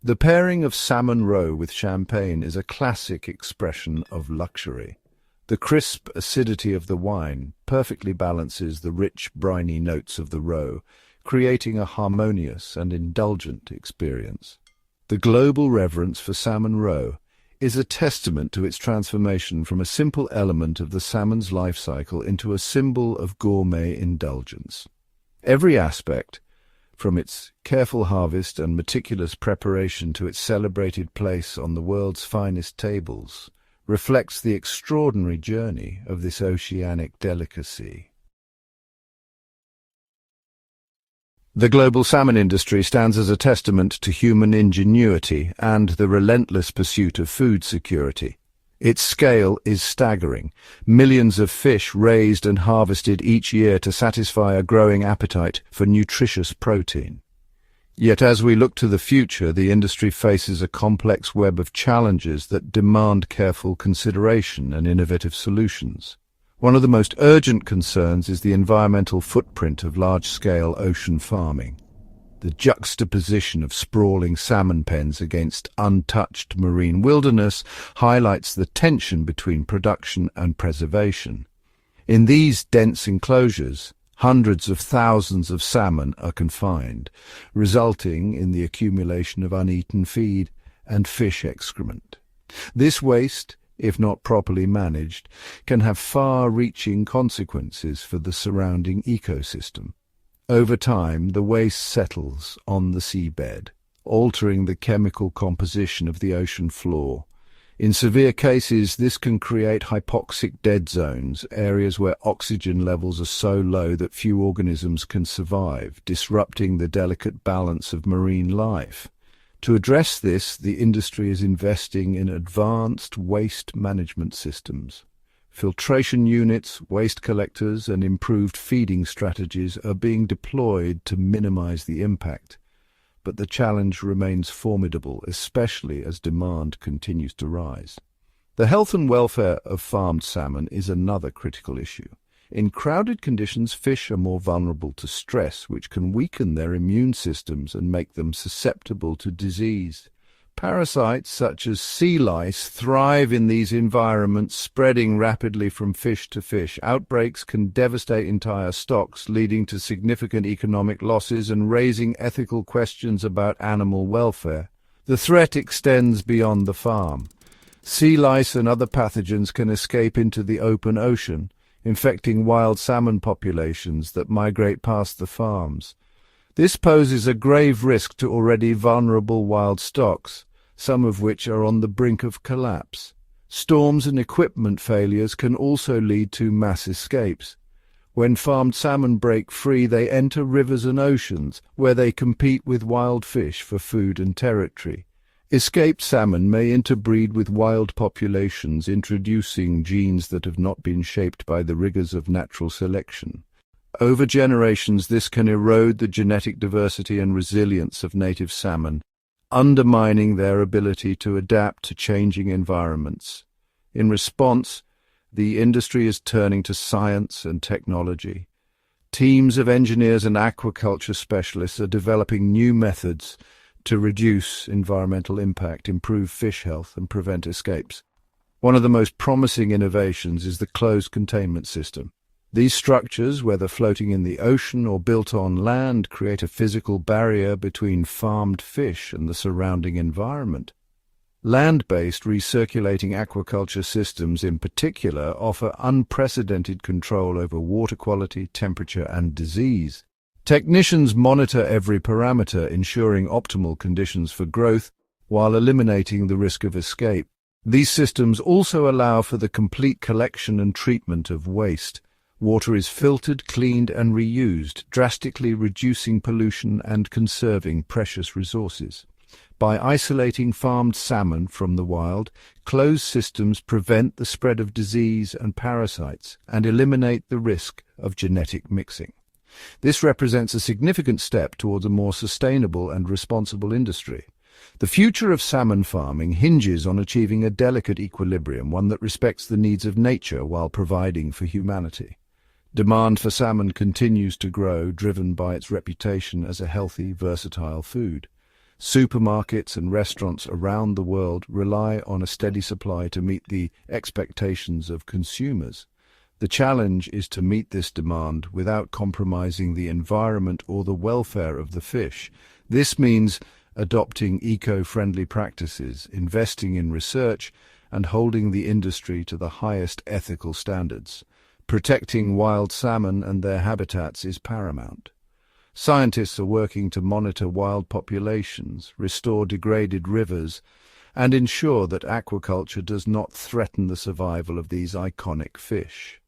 The pairing of salmon roe with champagne is a classic expression of luxury. The crisp acidity of the wine perfectly balances the rich, briny notes of the roe, creating a harmonious and indulgent experience. The global reverence for salmon roe is a testament to its transformation from a simple element of the salmon's life cycle into a symbol of gourmet indulgence. Every aspect, from its careful harvest and meticulous preparation to its celebrated place on the world's finest tables, reflects the extraordinary journey of this oceanic delicacy. The global salmon industry stands as a testament to human ingenuity and the relentless pursuit of food security. Its scale is staggering. Millions of fish raised and harvested each year to satisfy a growing appetite for nutritious protein. Yet as we look to the future, the industry faces a complex web of challenges that demand careful consideration and innovative solutions. One of the most urgent concerns is the environmental footprint of large-scale ocean farming. The juxtaposition of sprawling salmon pens against untouched marine wilderness highlights the tension between production and preservation. In these dense enclosures, hundreds of thousands of salmon are confined, resulting in the accumulation of uneaten feed and fish excrement. This waste, if not properly managed, can have far-reaching consequences for the surrounding ecosystem. Over time, the waste settles on the seabed, altering the chemical composition of the ocean floor. In severe cases, this can create hypoxic dead zones, areas where oxygen levels are so low that few organisms can survive, disrupting the delicate balance of marine life. To address this, the industry is investing in advanced waste management systems. Filtration units, waste collectors, and improved feeding strategies are being deployed to minimize the impact. But the challenge remains formidable, especially as demand continues to rise. The health and welfare of farmed salmon is another critical issue. In crowded conditions, fish are more vulnerable to stress, which can weaken their immune systems and make them susceptible to disease. Parasites such as sea lice thrive in these environments, spreading rapidly from fish to fish. Outbreaks can devastate entire stocks, leading to significant economic losses and raising ethical questions about animal welfare. The threat extends beyond the farm. Sea lice and other pathogens can escape into the open ocean, infecting wild salmon populations that migrate past the farms. This poses a grave risk to already vulnerable wild stocks, some of which are on the brink of collapse. Storms and equipment failures can also lead to mass escapes. When farmed salmon break free, they enter rivers and oceans, where they compete with wild fish for food and territory. Escaped salmon may interbreed with wild populations, introducing genes that have not been shaped by the rigors of natural selection. Over generations, this can erode the genetic diversity and resilience of native salmon, undermining their ability to adapt to changing environments. In response, the industry is turning to science and technology. Teams of engineers and aquaculture specialists are developing new methods to reduce environmental impact, improve fish health, and prevent escapes. One of the most promising innovations is the closed containment system. These structures, whether floating in the ocean or built on land, create a physical barrier between farmed fish and the surrounding environment. Land-based recirculating aquaculture systems in particular offer unprecedented control over water quality, temperature, and disease. Technicians monitor every parameter, ensuring optimal conditions for growth while eliminating the risk of escape. These systems also allow for the complete collection and treatment of waste. Water is filtered, cleaned, and reused, drastically reducing pollution and conserving precious resources. By isolating farmed salmon from the wild, closed systems prevent the spread of disease and parasites and eliminate the risk of genetic mixing. This represents a significant step towards a more sustainable and responsible industry. The future of salmon farming hinges on achieving a delicate equilibrium, one that respects the needs of nature while providing for humanity. Demand for salmon continues to grow, driven by its reputation as a healthy, versatile food. Supermarkets and restaurants around the world rely on a steady supply to meet the expectations of consumers. The challenge is to meet this demand without compromising the environment or the welfare of the fish. This means adopting eco-friendly practices, investing in research, and holding the industry to the highest ethical standards. Protecting wild salmon and their habitats is paramount. Scientists are working to monitor wild populations, restore degraded rivers, and ensure that aquaculture does not threaten the survival of these iconic fish.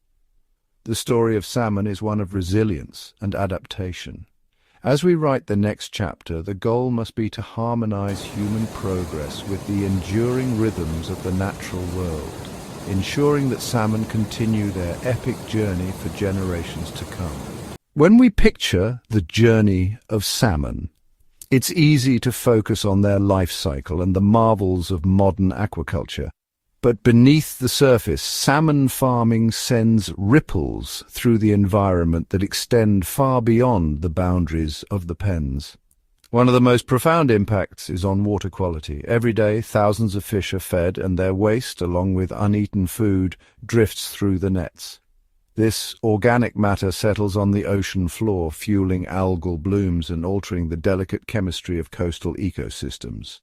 The story of salmon is one of resilience and adaptation. As we write the next chapter, the goal must be to harmonize human progress with the enduring rhythms of the natural world, ensuring that salmon continue their epic journey for generations to come. When we picture the journey of salmon, it's easy to focus on their life cycle and the marvels of modern aquaculture. But beneath the surface, salmon farming sends ripples through the environment that extend far beyond the boundaries of the pens. One of the most profound impacts is on water quality. Every day, thousands of fish are fed, and their waste, along with uneaten food, drifts through the nets. This organic matter settles on the ocean floor, fueling algal blooms and altering the delicate chemistry of coastal ecosystems.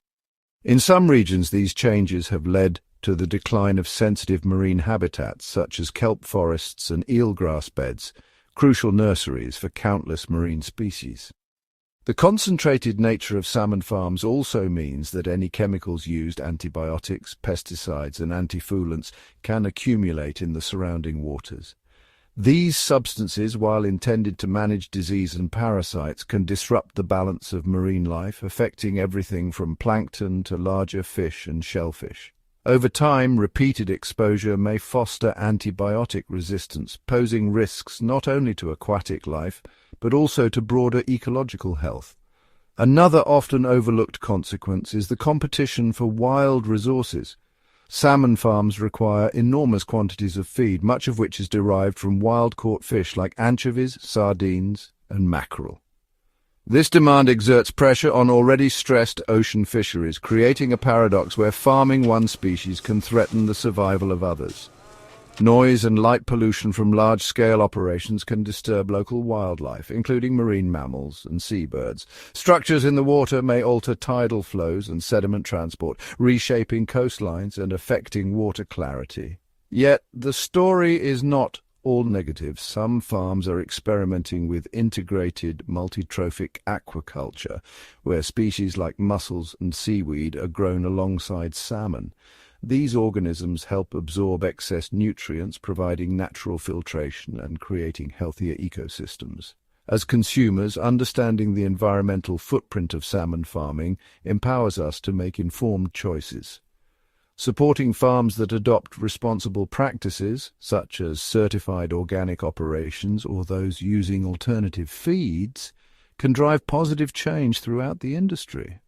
In some regions, these changes have led to the decline of sensitive marine habitats such as kelp forests and eelgrass beds, crucial nurseries for countless marine species. The concentrated nature of salmon farms also means that any chemicals used, antibiotics, pesticides and antifoulant, can accumulate in the surrounding waters. These substances, while intended to manage disease and parasites, can disrupt the balance of marine life, affecting everything from plankton to larger fish and shellfish. Over time, repeated exposure may foster antibiotic resistance, posing risks not only to aquatic life, but also to broader ecological health. Another often overlooked consequence is the competition for wild resources. Salmon farms require enormous quantities of feed, much of which is derived from wild-caught fish like anchovies, sardines, and mackerel. This demand exerts pressure on already stressed ocean fisheries, creating a paradox where farming one species can threaten the survival of others. Noise and light pollution from large-scale operations can disturb local wildlife, including marine mammals and seabirds. Structures in the water may alter tidal flows and sediment transport, reshaping coastlines and affecting water clarity. Yet, the story is not all negative. Some farms are experimenting with integrated multi-trophic aquaculture, where species like mussels and seaweed are grown alongside salmon. These organisms help absorb excess nutrients, providing natural filtration and creating healthier ecosystems. As consumers, understanding the environmental footprint of salmon farming empowers us to make informed choices. Supporting farms that adopt responsible practices, such as certified organic operations or those using alternative feeds, can drive positive change throughout the industry.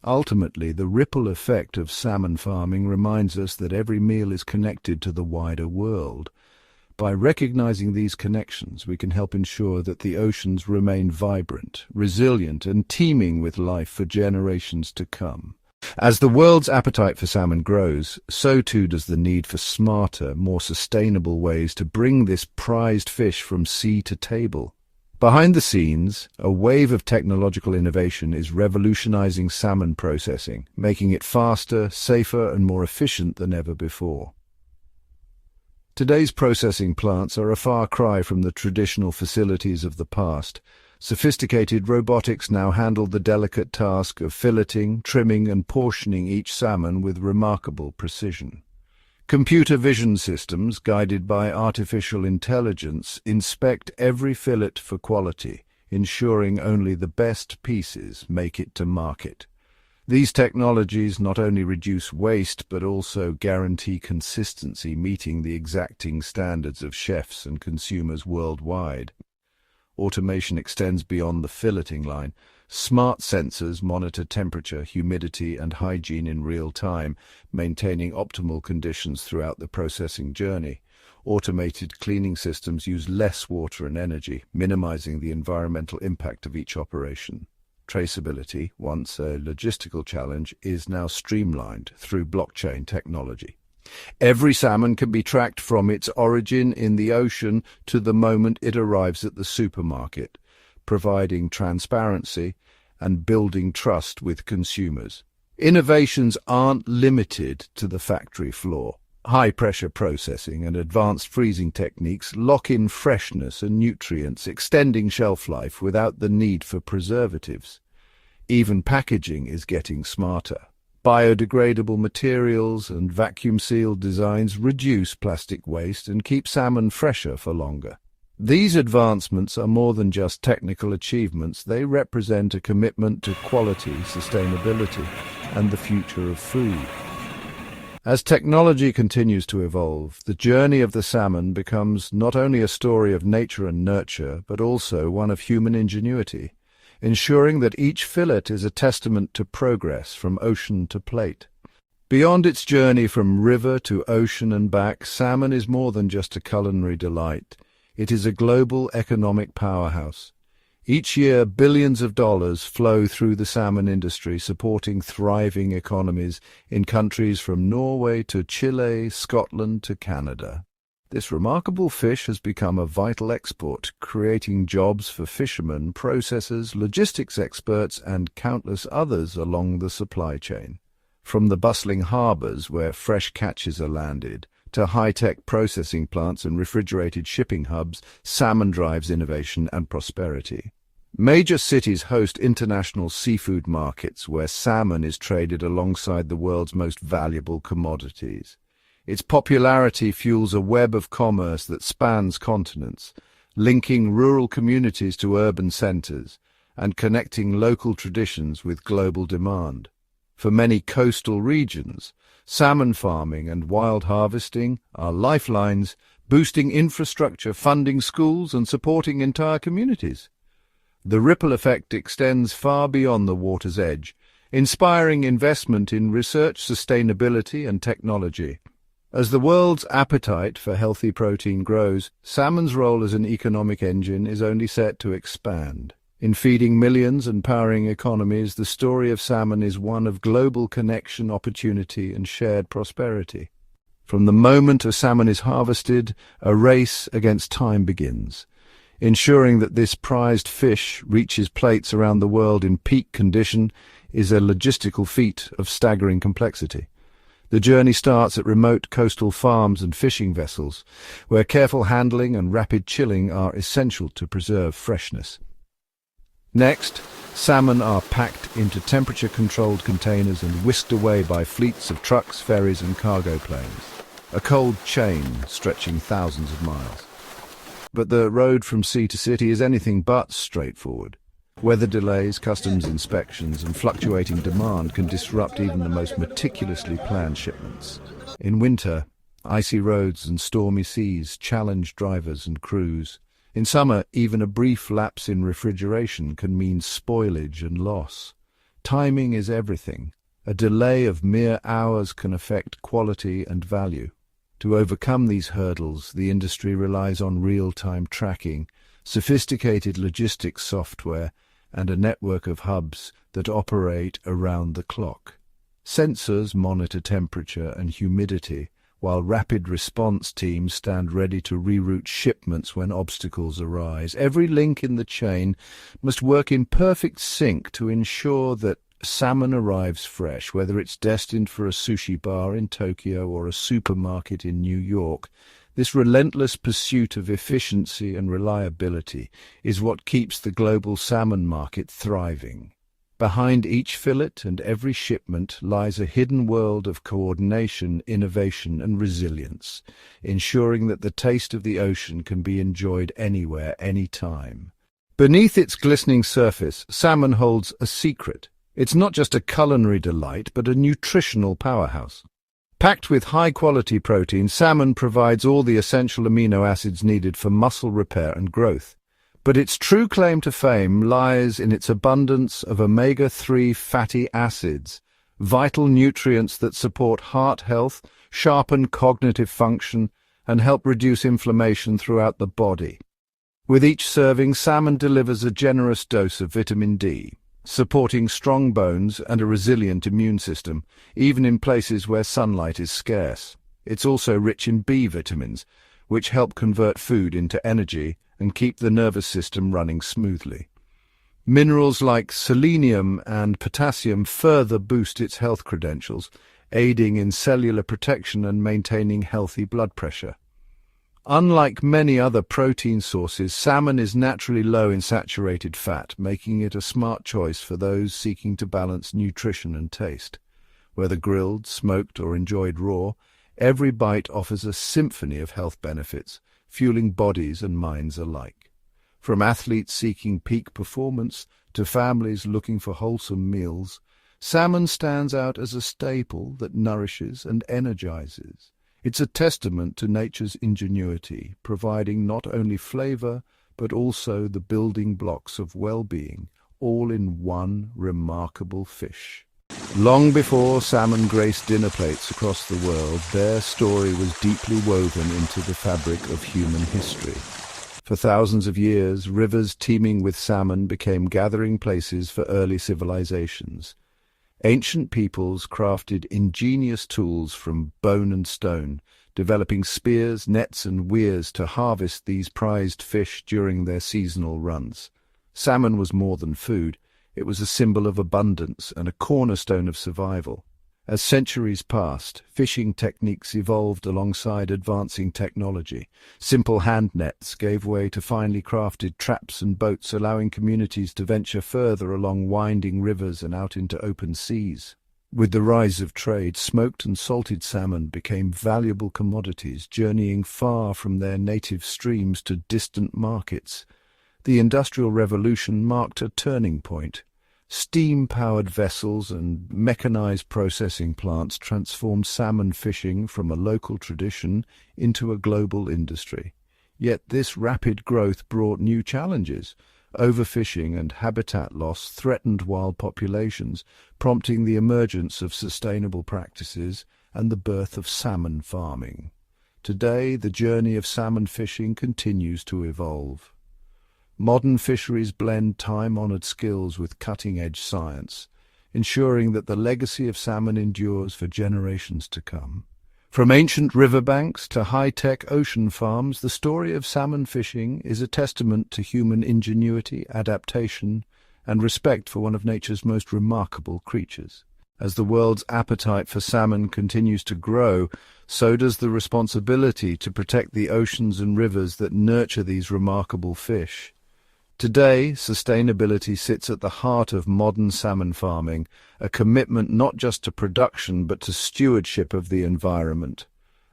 Ultimately, the ripple effect of salmon farming reminds us that every meal is connected to the wider world. By recognizing these connections, we can help ensure that the oceans remain vibrant, resilient, and teeming with life for generations to come. As the world's appetite for salmon grows, so too does the need for smarter, more sustainable ways to bring this prized fish from sea to table. Behind the scenes, a wave of technological innovation is revolutionizing salmon processing, making it faster, safer, and more efficient than ever before. Today's processing plants are a far cry from the traditional facilities of the past. Sophisticated robotics now handle the delicate task of filleting, trimming, and portioning each salmon with remarkable precision. Computer vision systems, guided by artificial intelligence, inspect every fillet for quality, ensuring only the best pieces make it to market. These technologies not only reduce waste but also guarantee consistency, meeting the exacting standards of chefs and consumers worldwide. Automation extends beyond the filleting line. Smart sensors monitor temperature, humidity, and hygiene in real time, maintaining optimal conditions throughout the processing journey. Automated cleaning systems use less water and energy, minimizing the environmental impact of each operation. Traceability, once a logistical challenge, is now streamlined through blockchain technology. Every salmon can be tracked from its origin in the ocean to the moment it arrives at the supermarket, providing transparency and building trust with consumers. Innovations aren't limited to the factory floor. High-pressure processing and advanced freezing techniques lock in freshness and nutrients, extending shelf life without the need for preservatives. Even packaging is getting smarter. Biodegradable materials and vacuum-sealed designs reduce plastic waste and keep salmon fresher for longer. These advancements are more than just technical achievements. They represent a commitment to quality, sustainability, and the future of food. As technology continues to evolve, the journey of the salmon becomes not only a story of nature and nurture, but also one of human ingenuity, ensuring that each fillet is a testament to progress from ocean to plate. Beyond its journey from river to ocean and back, salmon is more than just a culinary delight. It is a global economic powerhouse. Each year, billions of dollars flow through the salmon industry, supporting thriving economies in countries from Norway to Chile, Scotland to Canada. This remarkable fish has become a vital export, creating jobs for fishermen, processors, logistics experts, and countless others along the supply chain. From the bustling harbors where fresh catches are landed, to high-tech processing plants and refrigerated shipping hubs, salmon drives innovation and prosperity. Major cities host international seafood markets where salmon is traded alongside the world's most valuable commodities. Its popularity fuels a web of commerce that spans continents, linking rural communities to urban centers and connecting local traditions with global demand. For many coastal regions, salmon farming and wild harvesting are lifelines, boosting infrastructure, funding schools, and supporting entire communities. The ripple effect extends far beyond the water's edge, inspiring investment in research, sustainability, and technology. As the world's appetite for healthy protein grows, salmon's role as an economic engine is only set to expand. In feeding millions and powering economies, the story of salmon is one of global connection, opportunity, and shared prosperity. From the moment a salmon is harvested, a race against time begins. Ensuring that this prized fish reaches plates around the world in peak condition is a logistical feat of staggering complexity. The journey starts at remote coastal farms and fishing vessels, where careful handling and rapid chilling are essential to preserve freshness. Next, salmon are packed into temperature-controlled containers and whisked away by fleets of trucks, ferries, and cargo planes, a cold chain stretching thousands of miles. But the road from sea to city is anything but straightforward. Weather delays, customs inspections, and fluctuating demand can disrupt even the most meticulously planned shipments. In winter, icy roads and stormy seas challenge drivers and crews. In summer, even a brief lapse in refrigeration can mean spoilage and loss. Timing is everything. A delay of mere hours can affect quality and value. To overcome these hurdles, the industry relies on real-time tracking, sophisticated logistics software, and a network of hubs that operate around the clock. Sensors monitor temperature and humidity, while rapid response teams stand ready to reroute shipments when obstacles arise. Every link in the chain must work in perfect sync to ensure that salmon arrives fresh, whether it's destined for a sushi bar in Tokyo or a supermarket in New York. This relentless pursuit of efficiency and reliability is what keeps the global salmon market thriving. Behind each fillet and every shipment lies a hidden world of coordination, innovation, and resilience, ensuring that the taste of the ocean can be enjoyed anywhere, anytime. Beneath its glistening surface, salmon holds a secret. It's not just a culinary delight, but a nutritional powerhouse. Packed with high-quality protein, salmon provides all the essential amino acids needed for muscle repair and growth. But its true claim to fame lies in its abundance of omega-3 fatty acids, vital nutrients that support heart health, sharpen cognitive function, and help reduce inflammation throughout the body. With each serving, salmon delivers a generous dose of vitamin D, supporting strong bones and a resilient immune system, even in places where sunlight is scarce. It's also rich in B vitamins, which help convert food into energy and keep the nervous system running smoothly. Minerals like selenium and potassium further boost its health credentials, aiding in cellular protection and maintaining healthy blood pressure. Unlike many other protein sources, salmon is naturally low in saturated fat, making it a smart choice for those seeking to balance nutrition and taste. Whether grilled, smoked, or enjoyed raw, every bite offers a symphony of health benefits, fueling bodies and minds alike. From athletes seeking peak performance to families looking for wholesome meals, salmon stands out as a staple that nourishes and energizes. It's a testament to nature's ingenuity, providing not only flavor, but also the building blocks of well-being, all in one remarkable fish. Long before salmon graced dinner plates across the world, their story was deeply woven into the fabric of human history. For thousands of years, rivers teeming with salmon became gathering places for early civilizations. Ancient peoples crafted ingenious tools from bone and stone, developing spears, nets, and weirs to harvest these prized fish during their seasonal runs. Salmon was more than food. It was a symbol of abundance and a cornerstone of survival. As centuries passed, fishing techniques evolved alongside advancing technology. Simple hand nets gave way to finely crafted traps and boats, allowing communities to venture further along winding rivers and out into open seas. With the rise of trade, smoked and salted salmon became valuable commodities, journeying far from their native streams to distant markets. The Industrial Revolution marked a turning point. Steam-powered vessels and mechanized processing plants transformed salmon fishing from a local tradition into a global industry. Yet this rapid growth brought new challenges. Overfishing and habitat loss threatened wild populations, prompting the emergence of sustainable practices and the birth of salmon farming. Today, the journey of salmon fishing continues to evolve. Modern fisheries blend time-honored skills with cutting-edge science, ensuring that the legacy of salmon endures for generations to come. From ancient riverbanks to high-tech ocean farms, the story of salmon fishing is a testament to human ingenuity, adaptation, and respect for one of nature's most remarkable creatures. As the world's appetite for salmon continues to grow, so does the responsibility to protect the oceans and rivers that nurture these remarkable fish. Today, sustainability sits at the heart of modern salmon farming, a commitment not just to production but to stewardship of the environment.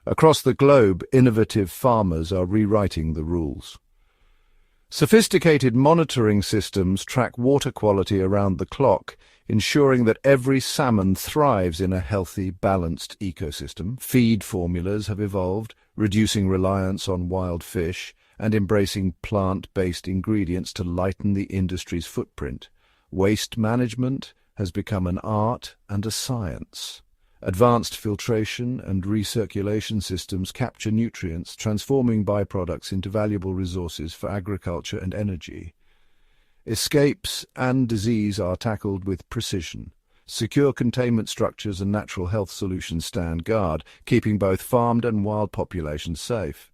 Across the globe, innovative farmers are rewriting the rules. Sophisticated monitoring systems track water quality around the clock, ensuring that every salmon thrives in a healthy, balanced ecosystem. Feed formulas have evolved, reducing reliance on wild fish and embracing plant-based ingredients to lighten the industry's footprint. Waste management has become an art and a science. Advanced filtration and recirculation systems capture nutrients, transforming byproducts into valuable resources for agriculture and energy. Escapes and disease are tackled with precision. Secure containment structures and natural health solutions stand guard, keeping both farmed and wild populations safe.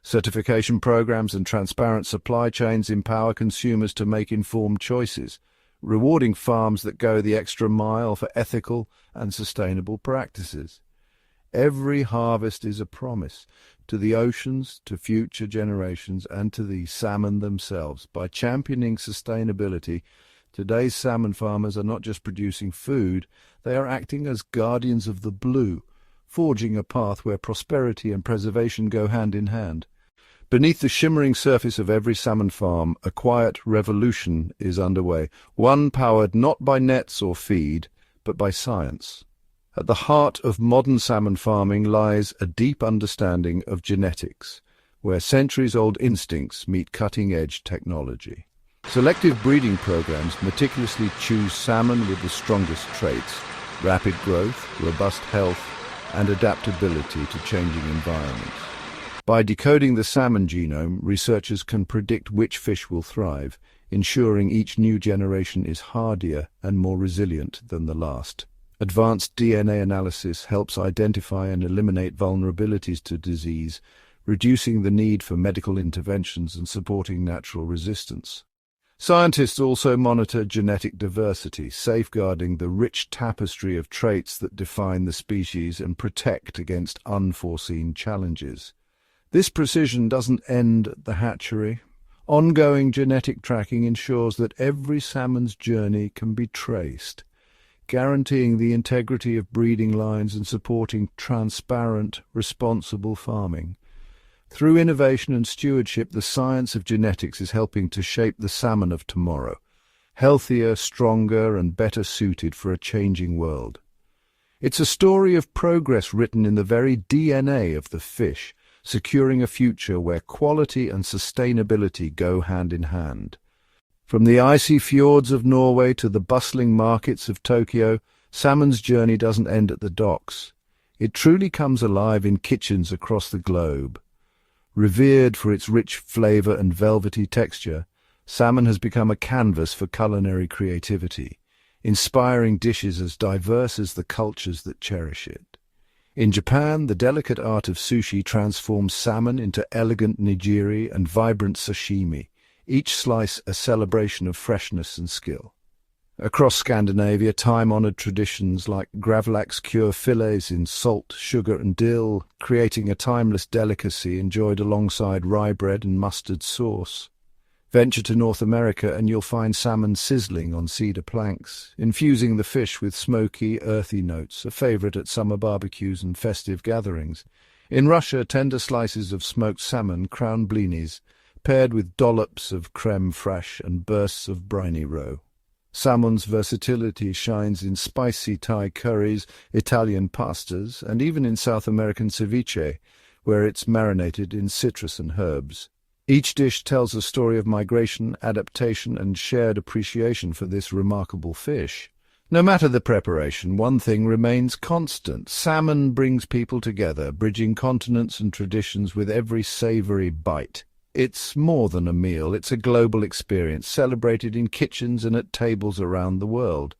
Certification programs and transparent supply chains empower consumers to make informed choices, rewarding farms that go the extra mile for ethical and sustainable practices. Every harvest is a promise to the oceans, to future generations, and to the salmon themselves. By championing sustainability, today's salmon farmers are not just producing food, they are acting as guardians of the blue, forging a path where prosperity and preservation go hand in hand. Beneath the shimmering surface of every salmon farm, a quiet revolution is underway, one powered not by nets or feed, but by science. At the heart of modern salmon farming lies a deep understanding of genetics, where centuries-old instincts meet cutting-edge technology. Selective breeding programs meticulously choose salmon with the strongest traits: rapid growth, robust health, and adaptability to changing environments. By decoding the salmon genome, researchers can predict which fish will thrive, ensuring each new generation is hardier and more resilient than the last. Advanced DNA analysis helps identify and eliminate vulnerabilities to disease, reducing the need for medical interventions and supporting natural resistance. Scientists also monitor genetic diversity, safeguarding the rich tapestry of traits that define the species and protect against unforeseen challenges. This precision doesn't end at the hatchery. Ongoing genetic tracking ensures that every salmon's journey can be traced, guaranteeing the integrity of breeding lines and supporting transparent, responsible farming. Through innovation and stewardship, the science of genetics is helping to shape the salmon of tomorrow, healthier, stronger, and better suited for a changing world. It's a story of progress written in the very DNA of the fish, securing a future where quality and sustainability go hand in hand. From the icy fjords of Norway to the bustling markets of Tokyo, salmon's journey doesn't end at the docks. It truly comes alive in kitchens across the globe. Revered for its rich flavor and velvety texture, salmon has become a canvas for culinary creativity, inspiring dishes as diverse as the cultures that cherish it. In Japan, the delicate art of sushi transforms salmon into elegant nigiri and vibrant sashimi, each slice a celebration of freshness and skill. Across Scandinavia, time-honored traditions like gravlax cure fillets in salt, sugar and dill, creating a timeless delicacy enjoyed alongside rye bread and mustard sauce. Venture to North America and you'll find salmon sizzling on cedar planks, infusing the fish with smoky, earthy notes, a favorite at summer barbecues and festive gatherings. In Russia, tender slices of smoked salmon crown blinis, paired with dollops of creme fraiche and bursts of briny roe. Salmon's versatility shines in spicy Thai curries, Italian pastas, and even in South American ceviche, where it's marinated in citrus and herbs. Each dish tells a story of migration, adaptation, and shared appreciation for this remarkable fish. No matter the preparation, one thing remains constant. Salmon brings people together, bridging continents and traditions with every savory bite. It's more than a meal, it's a global experience, celebrated in kitchens and at tables around the world.